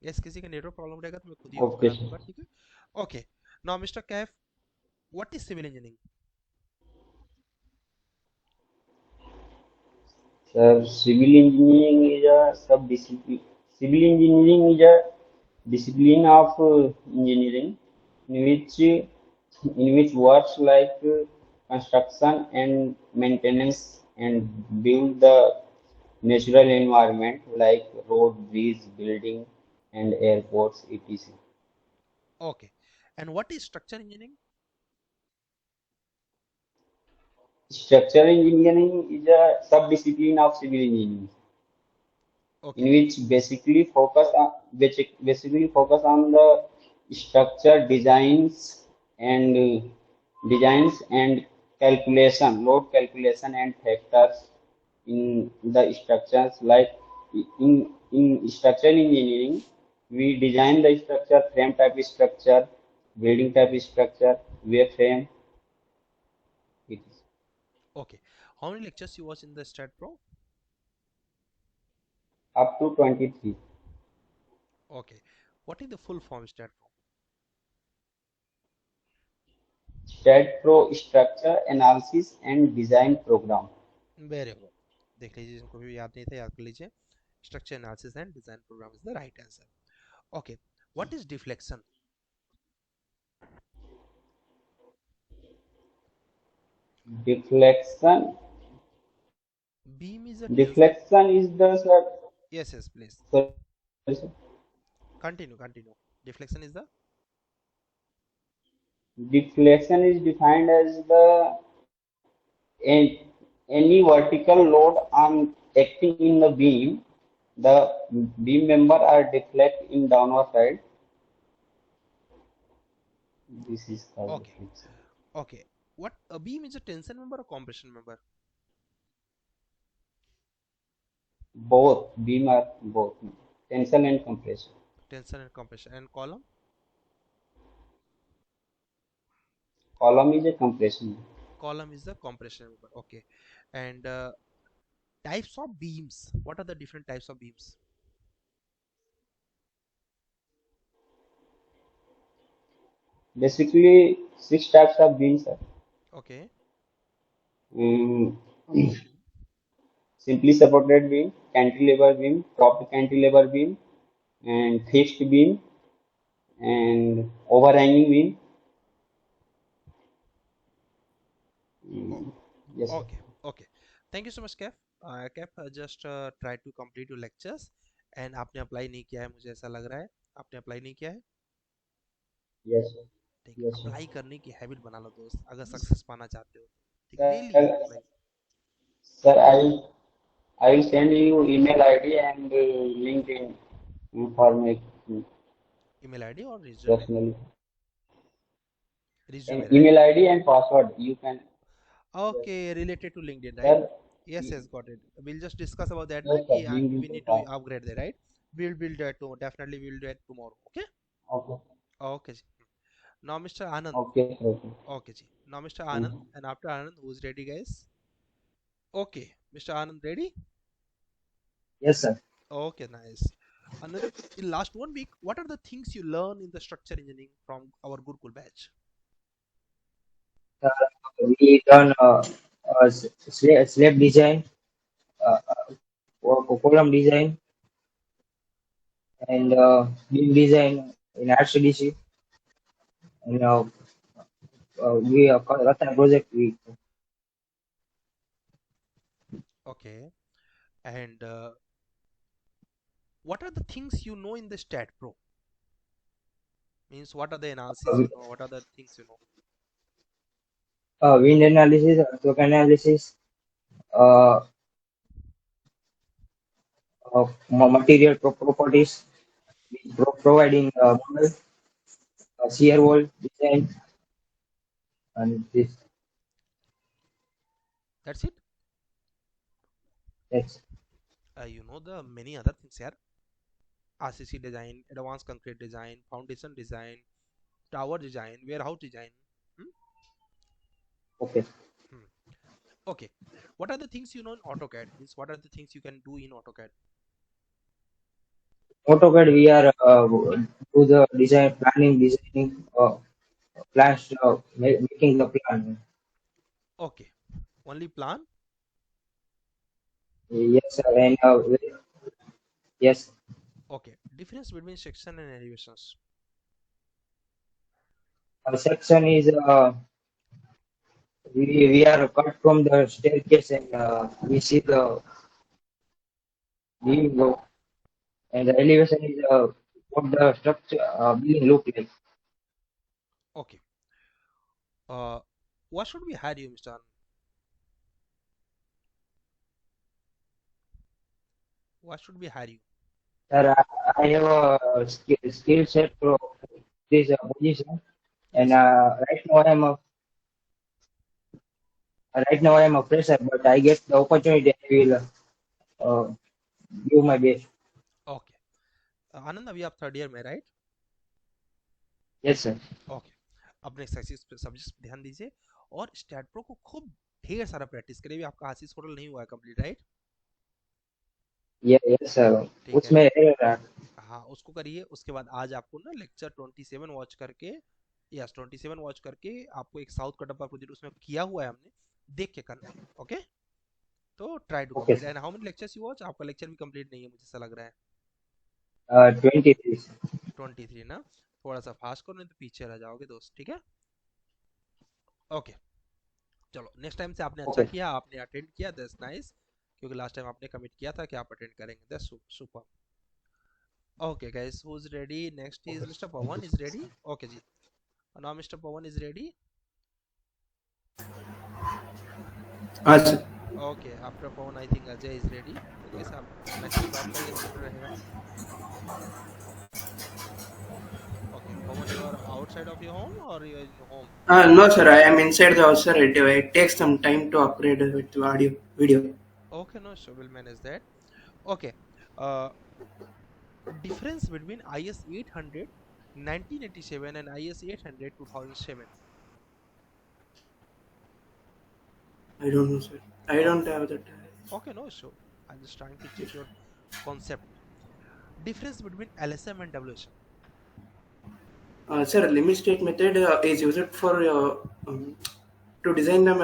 Yes, किसी का network problem रहेगा तो मैं खुद ही off Okay, करा sir. दूंगा, ठीक है? Okay. Now, Mr. Cap, what is civil engineering? Sir, civil engineering is a sub-discipline. Civil engineering is a discipline of engineering in which works like construction and maintenance and build the natural environment like road, bridge, building, and airports, etc. Okay. And what is structure engineering? Structural engineering is a sub-discipline of civil engineering, in Okay. which basically focus on the structure designs and load calculation and factors in the structures. Like in structural engineering, we design the structure, frame type structure, building type structure, wave frame. It is Okay. How many lectures you watch in the Stat Pro? up to 23. Okay. What is the full form Stat Pro? Stat Pro Structure Analysis and Design Program. Very good. देख लीजिए जिनको भी याद नहीं था याद कर लीजिए. Structure analysis and design program is the right answer. Okay. What is deflection? Deflection. Beam is a tensile. Deflection is the sir, Yes, yes, please. sorry, sir. Continue, continue. Deflection is the Deflection is defined as the an- any vertical load on acting in the beam. The beam member are deflect in downward side. This is called okay. deflection. Okay. What a beam is a tension member or compression member? Both beam are both tensile and compression. Tension and compression. And column? Column is a compression. Column is the compression member. Okay. And types of beams. What are the different types of beams? Basically, six types of beams are. Okay. Um, Simply supported beam, cantilever beam, propped cantilever beam, and fixed beam, and overhanging beam. Oh, Yes, sir. okay. Okay. Thank you so much, Kev. Kev, just try to complete your lectures. And आपने apply नहीं किया है मुझे ऐसा लग रहा है. आपने अप्लाई नहीं किया है. Yes, sir. ठीक है. Yes, sir. अप्लाई करने की हैबिट बना लो दोस्त. अगर सक्सेस पाना चाहते हो. ठीक. Daily Sir, apply. sir, I will send you email ID and LinkedIn for my email ID और resume. personally. And Resume, right? email ID and password. You can. Yes, Okay, related to LinkedIn, right? sir. Yes, yes, got it. We'll just discuss about that. Na, Yes, sir. कि LinkedIn we need to profile. upgrade that, right? We'll do it definitely we'll do it tomorrow. Okay? Okay. Okay. जी. Now Mr. Anand. Okay, sir. Okay. Okay, जी. Now Mr. Thank Anand, you. and after Anand, who's ready, guys? Okay, Mr. Anand, ready? Yes, sir. Okay, nice. Anand, in last 1 week, what are the things you learn in the structure engineering from our Gurukul batch? Uh, we done slab design, column design, and beam design in RCDC. And we Ratan project we Okay, and what are the things you know in the Stat Pro? Means what are the analysis you know? What are the things you know? wind analysis, earthquake analysis, uh, material properties, providing model, shear wall design, and this. That's it. That's You know the many other things here. RCC design, advanced concrete design, foundation design, tower design, warehouse design. Hmm? Okay. Okay. What are the things you know in AutoCAD? Means what are the things you can do in AutoCAD? AutoCAD, we are do the design, planning, designing, plans, making the plan. Okay. Only plan? Yes, sir. And yes, Okay. Difference between section and elevations. section is we are cut from the staircase and we see the view go, and the elevation is what the structure being look like. Okay. Uh, what should we hire you, Mr. Anand? What should we hire you? Sir, I have a skill set for this position, and Yes. right now I am a fresher, but I get the opportunity. I will uh, do my best. Okay. Ananda, we have third year में, right? Yes, sir. Okay. अपने subjects पे ध्यान दीजिए और stat pro को खूब ढेर सारा प्रैक्टिस करिए. भी आपका आशीष होटल नहीं हुआ है कंप्लीट, राइट? Yes, sir. ठीक है. उसमें है, हाँ, उसको करिए. उसके बाद आज आपको ना लेक्चर 27 वॉच करके, यस 27 वॉच करके आपको एक साउथ का डब्बा प्रोजेक्ट उसमें किया हुआ है हमने, देख के करना है. ओके, तो try to okay, complete. sir. And how many lectures you watch? आपका लेक्चर भी कंप्लीट नहीं है मुझे ऐसा लग रहा है. 23. 23 ना. थोड़ा सा फास्ट करो नहीं तो पीछे रह जाओगे दोस्त. ठीक है. ओके. चलो नेक्स्ट टाइम से आपने अच्छा Okay. किया, आपने अटेंड किया, दैट्स नाइस. क्योंकि लास्ट टाइम आपने कमिट किया था कि आप अटेंड करेंगे. That's super. Okay guys, who is ready? Next is mister Pavan is ready. Okay जी. Now mister Pavan is ready. अच्छा. Okay, after Pavan I think Ajay is ready. तो गाइस आप मैसेज ड्रॉप करिए, बेटर रहेगा. Okay Pavan, you are outside of your home और you are in home? No, sir. I am inside the house, sir. It takes some time to upgrade with audio, video. Okay, no, so we'll manage that. Okay. uh difference between IS 800 1987 and IS 800 2007. I don't know, sir. I Okay. don't have that. Okay, no issue. I'm just trying to check your concept. Difference between LSM and WSM. Sir, limit state method is used for to design the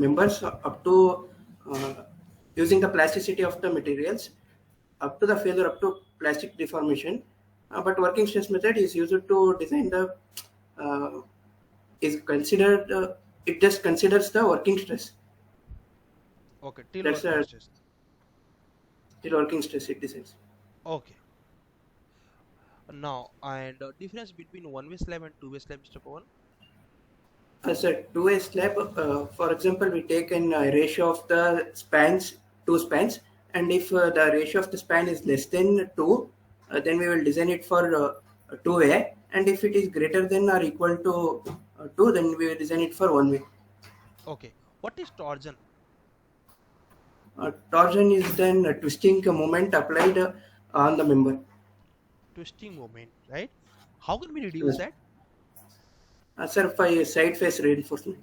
members up to using the plasticity of the materials up to the failure up to plastic deformation. But working stress method is used to design the is considered it just considers the working stress. Okay, till That's working a stress. till working stress it designs. Okay. Now, and difference between one-way slab and two-way slab, Mr. Pawan? As a two-way slab, for example, we take a ratio of the spans, two spans, and if the ratio of the span is less than 2, then we will design it for two-way, and if it is greater than or equal to 2, then we will design it for one-way. Okay. What is torsion? Torsion is then a twisting moment applied on the member. Twisting moment, right? How can we reduce that? Sir, by side face reinforcement.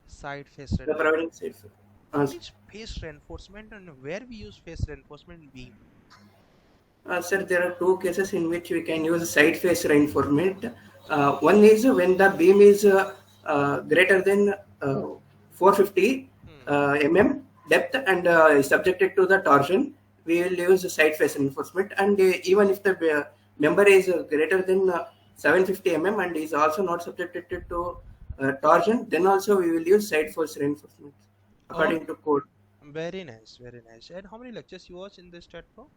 Side face The reinforcement. providing side face. What is face reinforcement and where we use face reinforcement in beam? Sir, there are two cases in which we can use side face reinforcement. One is when the beam is greater than 450 mm depth and is subjected to the torsion, we will use side face reinforcement. And even if the member is greater than 750 mm and is also not subjected to torsion, then also we will use side face reinforcement according to code. Very nice, very nice. And how many lectures you watch in this chat pro?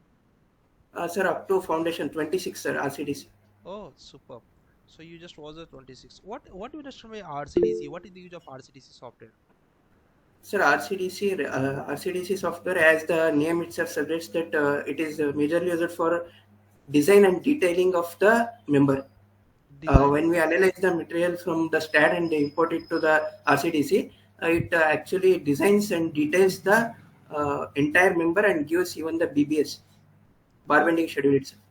Sir, up to foundation 26, sir, RCDC. Oh, superb. So you just watch the 26. What do you understand by RCDC? What is the use of RCDC software? Sir, RCDC software, as the name itself suggests, that it is majorly used for design and detailing of the member. When we analyze the material from the STAT and import it to the RCDC, it actually designs and details the entire member and gives even the BBS, bar bending schedule itself.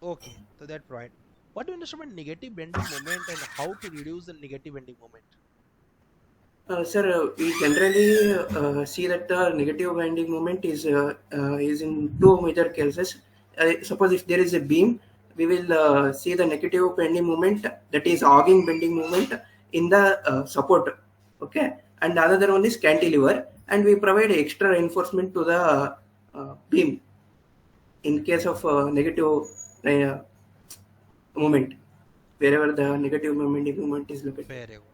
Okay, so that's right. What do you understand by negative bending moment and how to reduce the negative bending moment? Sir, we generally see that the negative bending moment is in two major cases. Suppose if there is a beam, we will see the negative bending moment, that is hogging bending moment in the support. Okay, and the other one is cantilever, and we provide extra reinforcement to the beam in case of negative uh, moment, wherever the negative moment is located. Very good,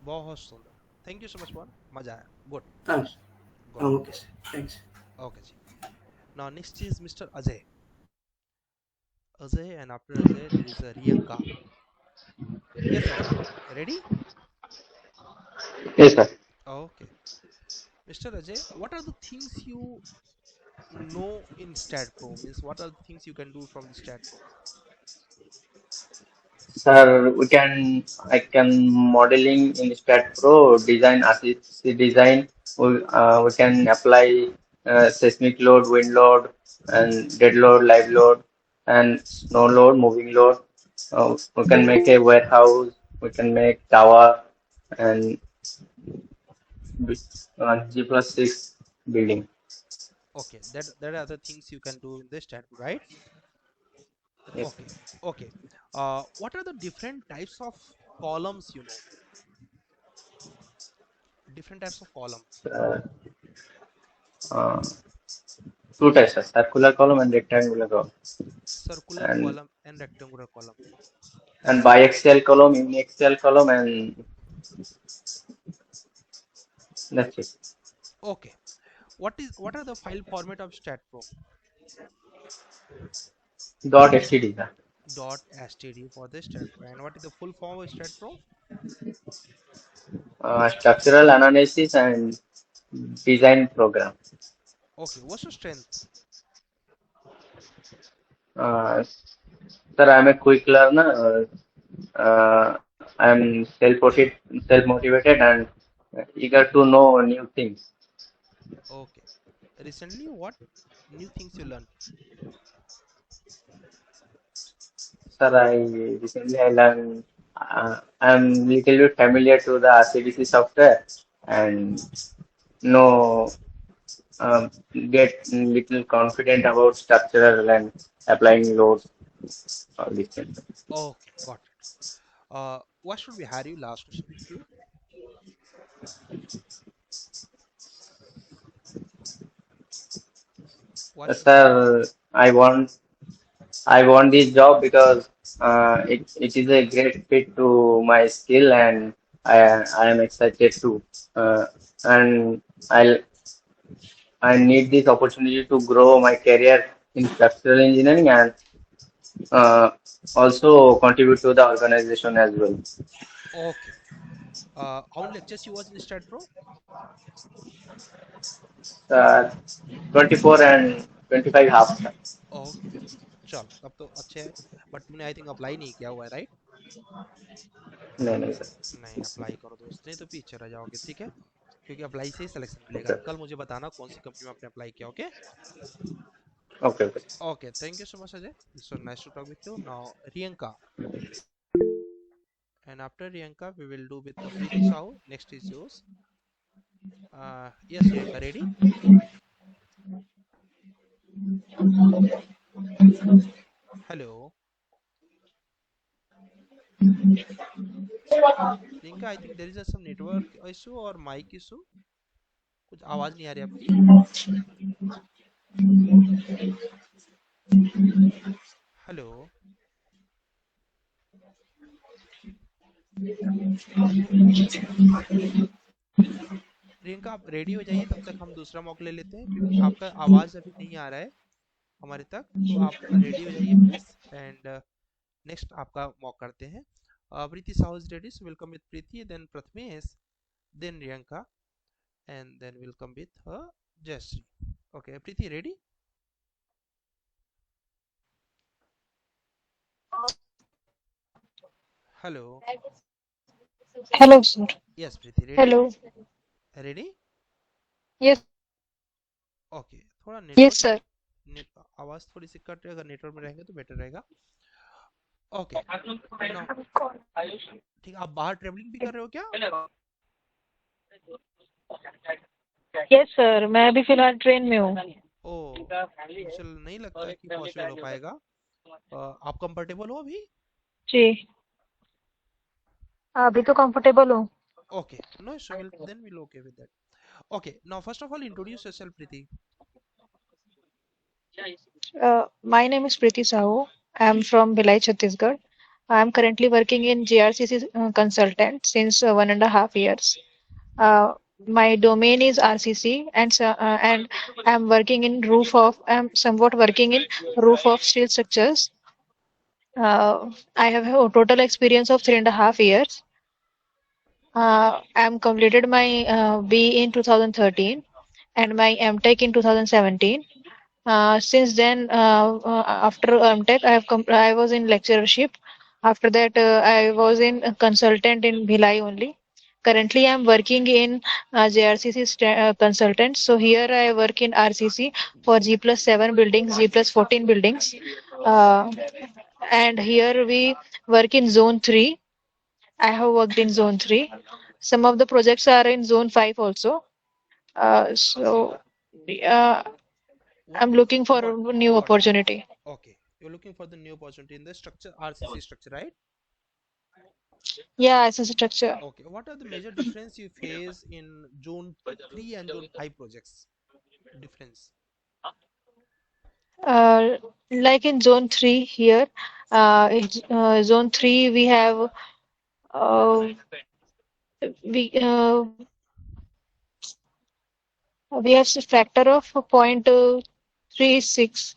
बहुत सुंदर, thank you so much one, मजा आया, good Ah, good. okay, sir. Thanks. Okay जी, now next is mister Ajay. Ajay, and after Ajay there is a Riyanka. Yes Ajay, ready? Yes, sir. Okay, Mr. Ajay, what are the things you know in StatPro? Means what are the things you can do from the StatPro? Sir, I can modeling in StatPro, design, assist design. We can apply seismic load, wind load, and dead load, live load, and snow load, moving load. We can make a warehouse. We can make tower and G+6 building. Okay, that are the things you can do in the StatPro, right? Yes. Okay, okay. What are the different types of columns you know? Different types of column. Uh, uh, Two types, circular column and rectangular column, Circular and column and rectangular column. biaxial column, uniaxial column, and that's it. Okay. What are the file format of StatPro? .std. .std for the StatPro. And what is the full form of StatPro? Structural analysis and design program. Okay, what's your strength? Uh, Sir, I'm a quick learner. I'm self-motivated and eager to know new things. Okay. Recently, what new things you learned? Sir, I learned. I'm little bit familiar to the RCDC software and know get little confident about structural and applying loads. All these things. Okay, got it. What should we hire you? Last question with you. What should we? Sir, I want this job because it is a great fit to my skill and I am excited too. And I I need this opportunity to grow my career in structural engineering and uh, also contribute to the organization as well. Okay. How many lectures you was in StatPro? Uh, 24 and 25 half. Okay, चलो तब तो अच्छे है। But तुमने I think apply नहीं किया हुआ है, राइट? नहीं सर। नहीं, अप्लाई करो दोस्त, नहीं तो पीछे रह जाओगे, ठीक है? क्योंकि अप्लाई से ही सिलेक्शन मिलेगा। सर कल मुझे बताना कौन सी कंपनी में आपने अप्लाई किया। Okay okay okay. Okay, thank you so much Ajay, so nice to talk with you. Now Riyanka, and after Riyanka we will do with the Preeti Sahu. Next is yours. Yes Riyanka, ready? Hello Riyanka, I think there is some network issue or mic issue, कुछ आवाज नहीं आ रही आपकी। Hello Priyanka, आप ready हो जाइए, तब तक हम दूसरा मॉक ले लेते हैं, क्योंकि आपका आवाज़ अभी नहीं आ रहा है हमारे तक। तो आप रेडी हो जाइए प्लीज़, एंड नेक्स्ट आपका मॉक करते हैं। Preeti Sahu is ready, so welcome with Preeti, then Prathamesh, then Riyanka, and then welcome with Jayshree. Okay Preeti, ready? Hello Hello, sir. Yes Preeti, ready? Hello. Ready? Yes, okay, थोड़ा yes, नेटवर्क sir. आवाज़ थोड़ी सी कट रही है, अगर नेटवर्क में रहेंगे तो बेटर रहेगा। ओके नाउ ठीक है, आप बाहर ट्रेवलिंग भी कर रहे हो क्या? यस सर, मैं अभी फिलहाल ट्रेन में हूँ। ओह, मुझे नहीं लगता है कि पॉसिबल हो पाएगा। आप कंफर्टेबल हो अभी? जी, अभी तो कंफर्टेबल हूँ। Okay, no issue. Then we'll okay with that. Okay, now first of all, introduce yourself, Preeti. My name is Preeti Sahu. I am from Bhilai, Chhattisgarh. I am currently working in GRCC consultant since 1.5 years. My domain is RCC, and I'm working in roof of. I'm somewhat working in roof of steel structures. I have a total experience of 3.5 years. I'm completed my B in 2013 and my MTech in 2017. Since then, after MTech, I was in lecturership. After that, I was in a consultant in Bhilai only. Currently, I'm working in JRCC consultant. So here I work in RCC for G plus 7 buildings, G plus 14 buildings. Uh, and here we work in zone 3. I have worked in zone 3. Some of the projects are in zone 5 also. So What I'm was looking for what? a new opportunity. Okay, you're looking for the new opportunity in the structure RCC structure, right? Yeah, it's a structure. Okay, what are the major difference you face in Zone 3 and Zone 5 projects? Difference. Uh, like in zone 3 here, zone 3 uh, we uh, we have a factor of 0.36.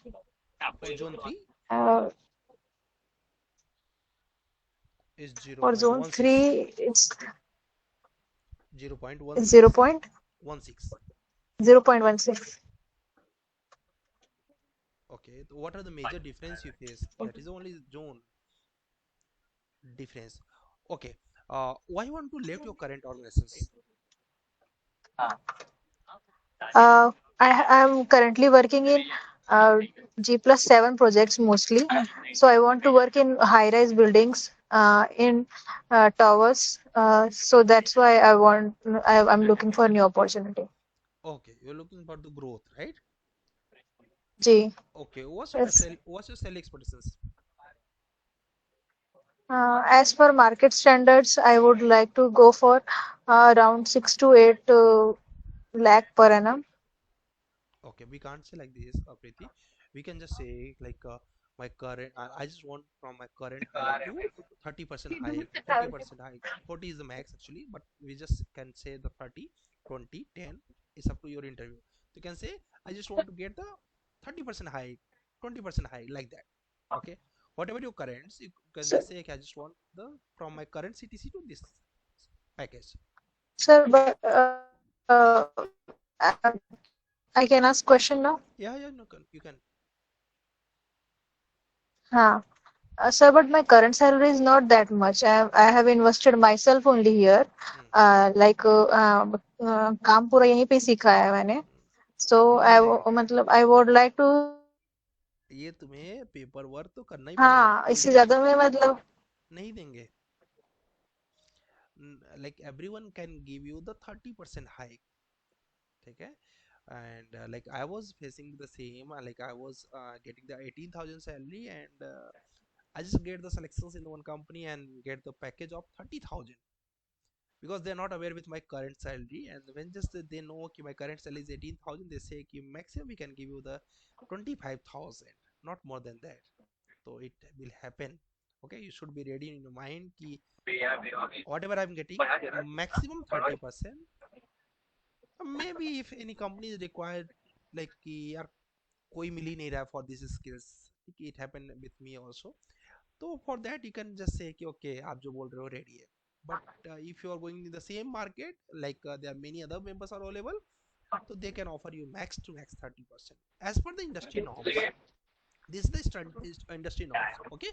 Zone 3 Uh, is for zone 0.16. 3, it's 0 0.16. point 16. 0.16. Okay, what are the major difference you face? That is only zone difference. Okay, why you want to leave your current organizations? Uh, am currently working in uh, G plus 7 projects mostly. So I want to work in high rise buildings, in towers. So that's why I'm looking for new opportunity. Okay, you're looking for the growth, right? G. Okay, Yes. what's your sell expectations? As per market standards, I would like to go for around 6 to 8 lakh per annum. Okay, we can't say like this, Preeti. We can just say like my current. I just want from my current hike to 30% hike, 40% hike. 40 is the max actually, but we just can say the 30, 20, 10. It's up to your interview. You can say I just want to get the 30% hike, 20% hike like that. Okay, whatever your currents, you can So, just say okay, I just want the from my current CTC to this package. sir, but I can ask question now. Yeah, yeah, no, you can. Huh. Sir, but my current salary is not that much. I have invested myself only here. Hmm. काम पूरा यहीं पे सीखा है मैंने. So नहीं नहीं, मतलब I would like to. ये तुम्हें पेपर वर्क तो करना ही पड़ेगा, हाँ, कोई इससे ज्यादा मैं मतलब. नहीं देंगे. Like everyone can give you the 30% hike. ठीक है, and like I was facing the same, like I was getting the 18,000 salary, and I just get the selections in one company and get the package of 30,000, because they're not aware with my current salary, and when just they know कि my current salary is 18,000, they say कि maximum we can give you the 25,000, not more than that. So it will happen. Okay, you should be ready in your mind कि whatever I'm getting, maximum 30%. Maybe if any company is required, like कि यार कोई मिल ही नहीं रहा for these skills, it happened with me also. तो for that you can just say कि okay, आप जो बोल रहे हो ready है. But if you are going in the same market, like there are many other members are available, so they can offer you max to max 30% as per the industry norms. This is the industry norms. Okay.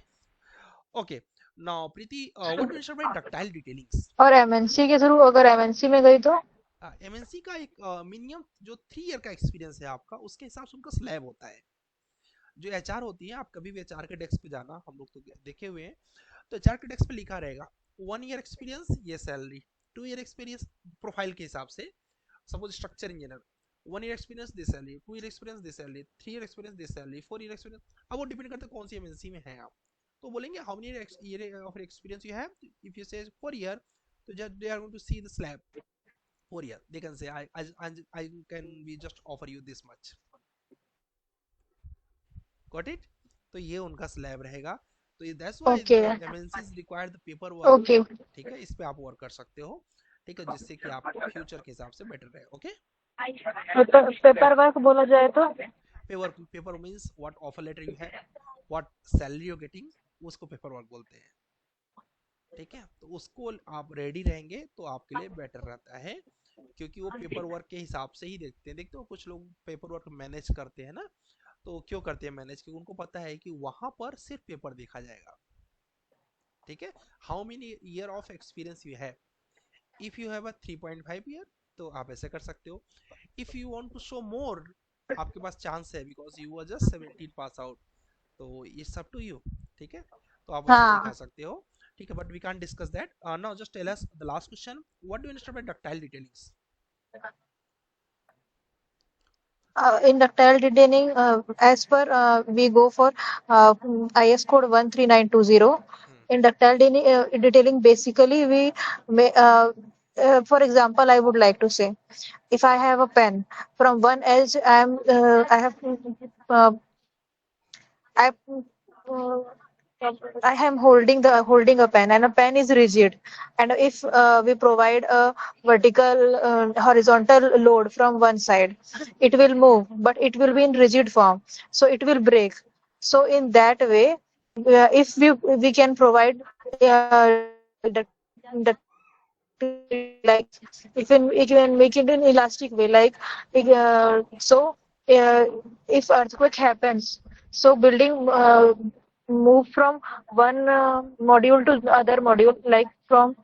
Okay, now Preeti, what do you understand by ductile detailings? और MNC के through अगर MNC में गई तो. MNC का एक minimum जो 3 year का एक्सपीरियंस है आपका, उसके हिसाब से उनका स्लैब होता है. जो एचआर होती है, आप कभी भी एचआर के डेस्क पे जाना, हम लोग तो देखे हुए हैं, तो एचआर के डेस्क पे लिखा रहेगा 1 ईयर एक्सपीरियंस ये सैलरी, 2 ईयर एक्सपीरियंस प्रोफाइल के हिसाब से, suppose structure engineer 1 year experience this salary, 2 year experience this salary, 3 year experience this salary, 4 year experience. अब वो डिपेंड करता है कौन सी एमएनसी में है आप, तो बोलेंगे how many year of experience you have. If you say 4 year, तो just they are going to see the slab 4 year, they can say I can we just offer you this much, got it। तो ये उनका slab रहेगा। तो that's why the Okay. MNCs require the paper work. Okay. ठीक है, इस पे आप वर्क कर सकते हो, ठीक है, जिससे कि आप फ्यूचर के हिसाब से बेटर रहे। ओके, पेपर वर्क बोला जाए तो paper means what offer letter you have, what salary you getting, उसको पेपर वर्क बोलते हैं। ठीक है, तो उसको आप रेडी रहेंगे तो आपके लिए बेटर रहता है, क्योंकि वो पेपर वर्क के हिसाब से ही देखते हैं। देखते हो कुछ लोग पेपर वर्क मैनेज करते हैं ना, तो क्यों करते हैं मैनेज, क्योंकि उनको पता है कि वहां पर सिर्फ पेपर देखा जाएगा। ठीक है, how many year of experience you have, if you have a 3.5 year तो आप ऐसे कर सकते हो। If you want to show more, आपके पास चांस है because you are just 17 pass out, तो इट्स अप टू यू। ठीक है, तो आप उसे दिखा हाँ। सकते हो। ठीक है, but we can discuss that now. Just tell us the last question, what do you understand by ductile detailings? In ductile detailing, as per we go for IS code 13920. In ductile detailing, basically we may, for example, I would like to say, if I have a pen, from one edge uh, I uh, I am holding a pen, and a pen is rigid. And if we provide a vertical horizontal load from one side, it will move, but it will be in rigid form, so it will break. So in that way, if we can provide like if you can make it in elastic way, like so if earthquake happens, so building move from one module to other module, like from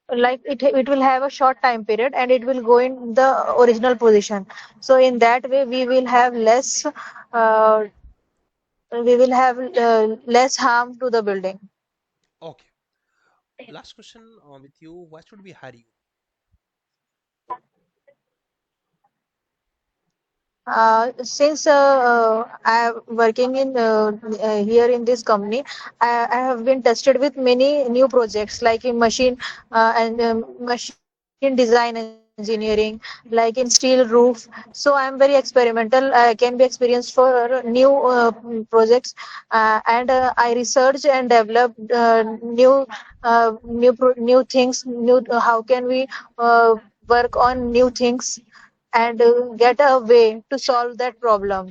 like it will have a short time period, and it will go in the original position. So in that way we will have less less harm to the building. Okay, last question with you, why should we hire you? Since I am working in here in this company, I have been tested with many new projects, like in machine and machine design engineering, like in steel roof. So I am very experimental. I can be experienced for new projects, and I research and develop new things. How can we work on new things and get a way to solve that problem.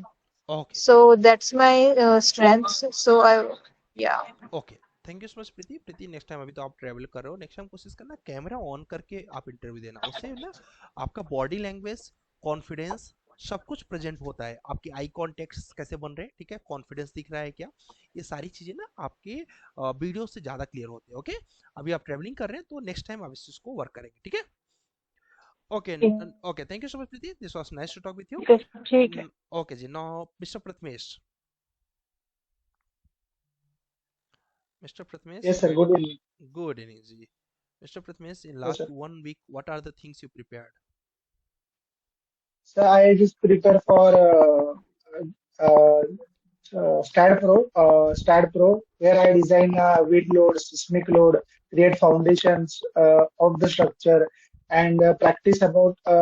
Okay, So that's my strength. So yeah. Okay, thank you so much Preeti. Preeti next time, अभी तो आप travel कर रहे हो, next time कोशिश करना camera on करके आप इंटरव्यू देना, उससे ना आपका बॉडी लैंग्वेज, कॉन्फिडेंस, सब कुछ प्रेजेंट होता है। आपकी आई कॉन्टेक्ट कैसे बन रहे हैं, ठीक है, कॉन्फिडेंस दिख रहा है क्या, ये सारी चीजें ना आपके वीडियो से ज्यादा क्लियर होते हैं। ओके, अभी आप ट्रैवलिंग कर रहे हैं तो नेक्स्ट टाइम आप इस चीज को वर्क करेंगे, ठीक है। Okay okay, thank you so much Preeti, this was nice to talk with you. ठीक है। ओके जी, now mister Prathamesh. Mr. Prathamesh, Yes, sir. Good evening. good evening ji. Mr. Prathamesh, in Yes, last sir. 1 week, what are the things you prepared? So I just prepare for STAD Pro, where I design wind load, seismic load, create foundations of the structure, and practice about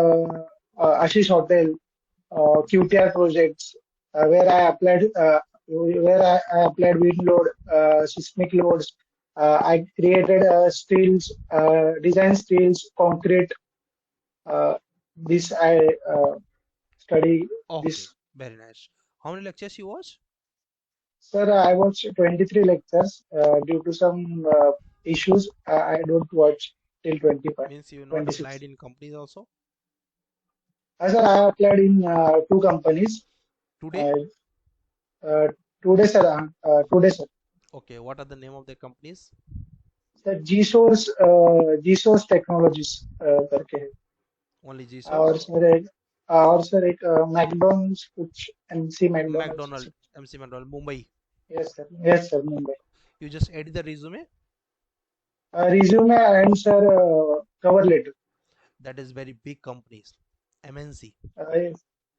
Ashish Hotel, QTR projects, where I applied wind load, seismic loads. I created steels, design steels, concrete. Uh, this I study Okay, this. very nice. How many lectures you watch? Sir, I watched 23 lectures. Due to some issues, I don't watch till 25, Means you not 26. applied in companies also? Sir, I applied in two companies. Today? Uh, today, sir. Today, sir. Okay, what are the name of the companies? Sir G source technologies करके है। Only G और Source? Sir एक McDonald's कुछ MC McDonald's. McDonald, MC McDonald, Mumbai. Yes sir Mumbai. You just edit the resume? Resume and sir cover letter. That is very big companies, MNC. Yes.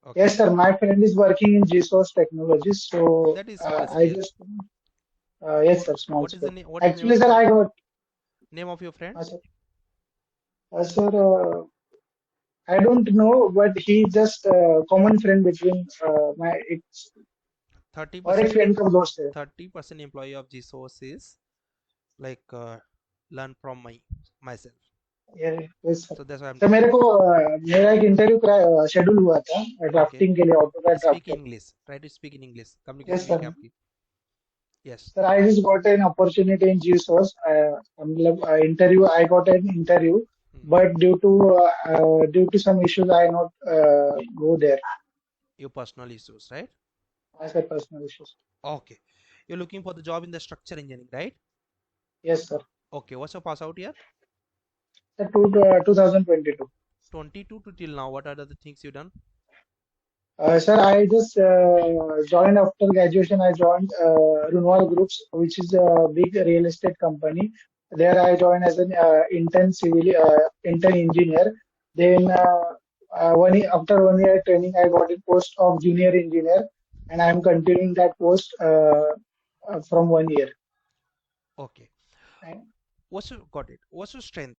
Okay. Yes, sir. My friend is working in GSOurce Technologies, so That is small I scale. just yes, sir. Small What is the scale. name? What is the name Actually, of sir, your I friend? got Name of your friend? sir. Sir, I don't know, but he just common friend between my it's और एक 30% friend का दोस्त है. 30% employee of GSource is like learn from myself. Yes, sir. So that's why I'm तो telling. मेरे को मेरा एक इंटरव्यू शेड्यूल हुआ था ड्राफ्टिंग के लिए AutoCAD Speak drafter. English. Try to speak in English. Yes, Communication sir. weak है आपकी. Yes. Sir, I just got an opportunity in GSource. मतलब interview, I got an interview, but due to some issues, I not go there. Your personal issues, right? I said personal issues. Okay. You're looking for the job in the structure engineering, right? Yes, sir. Okay. What's your pass out year? Sir, 2022. 22 to till now. What are the things you done? Sir, I just joined after graduation. I joined Runwal Groups, which is a big real estate company. There, I joined as an intern engineer. Then, after 1 year training, I got a post of junior engineer, and I am continuing that post from 1 year. Okay. And What's your strength?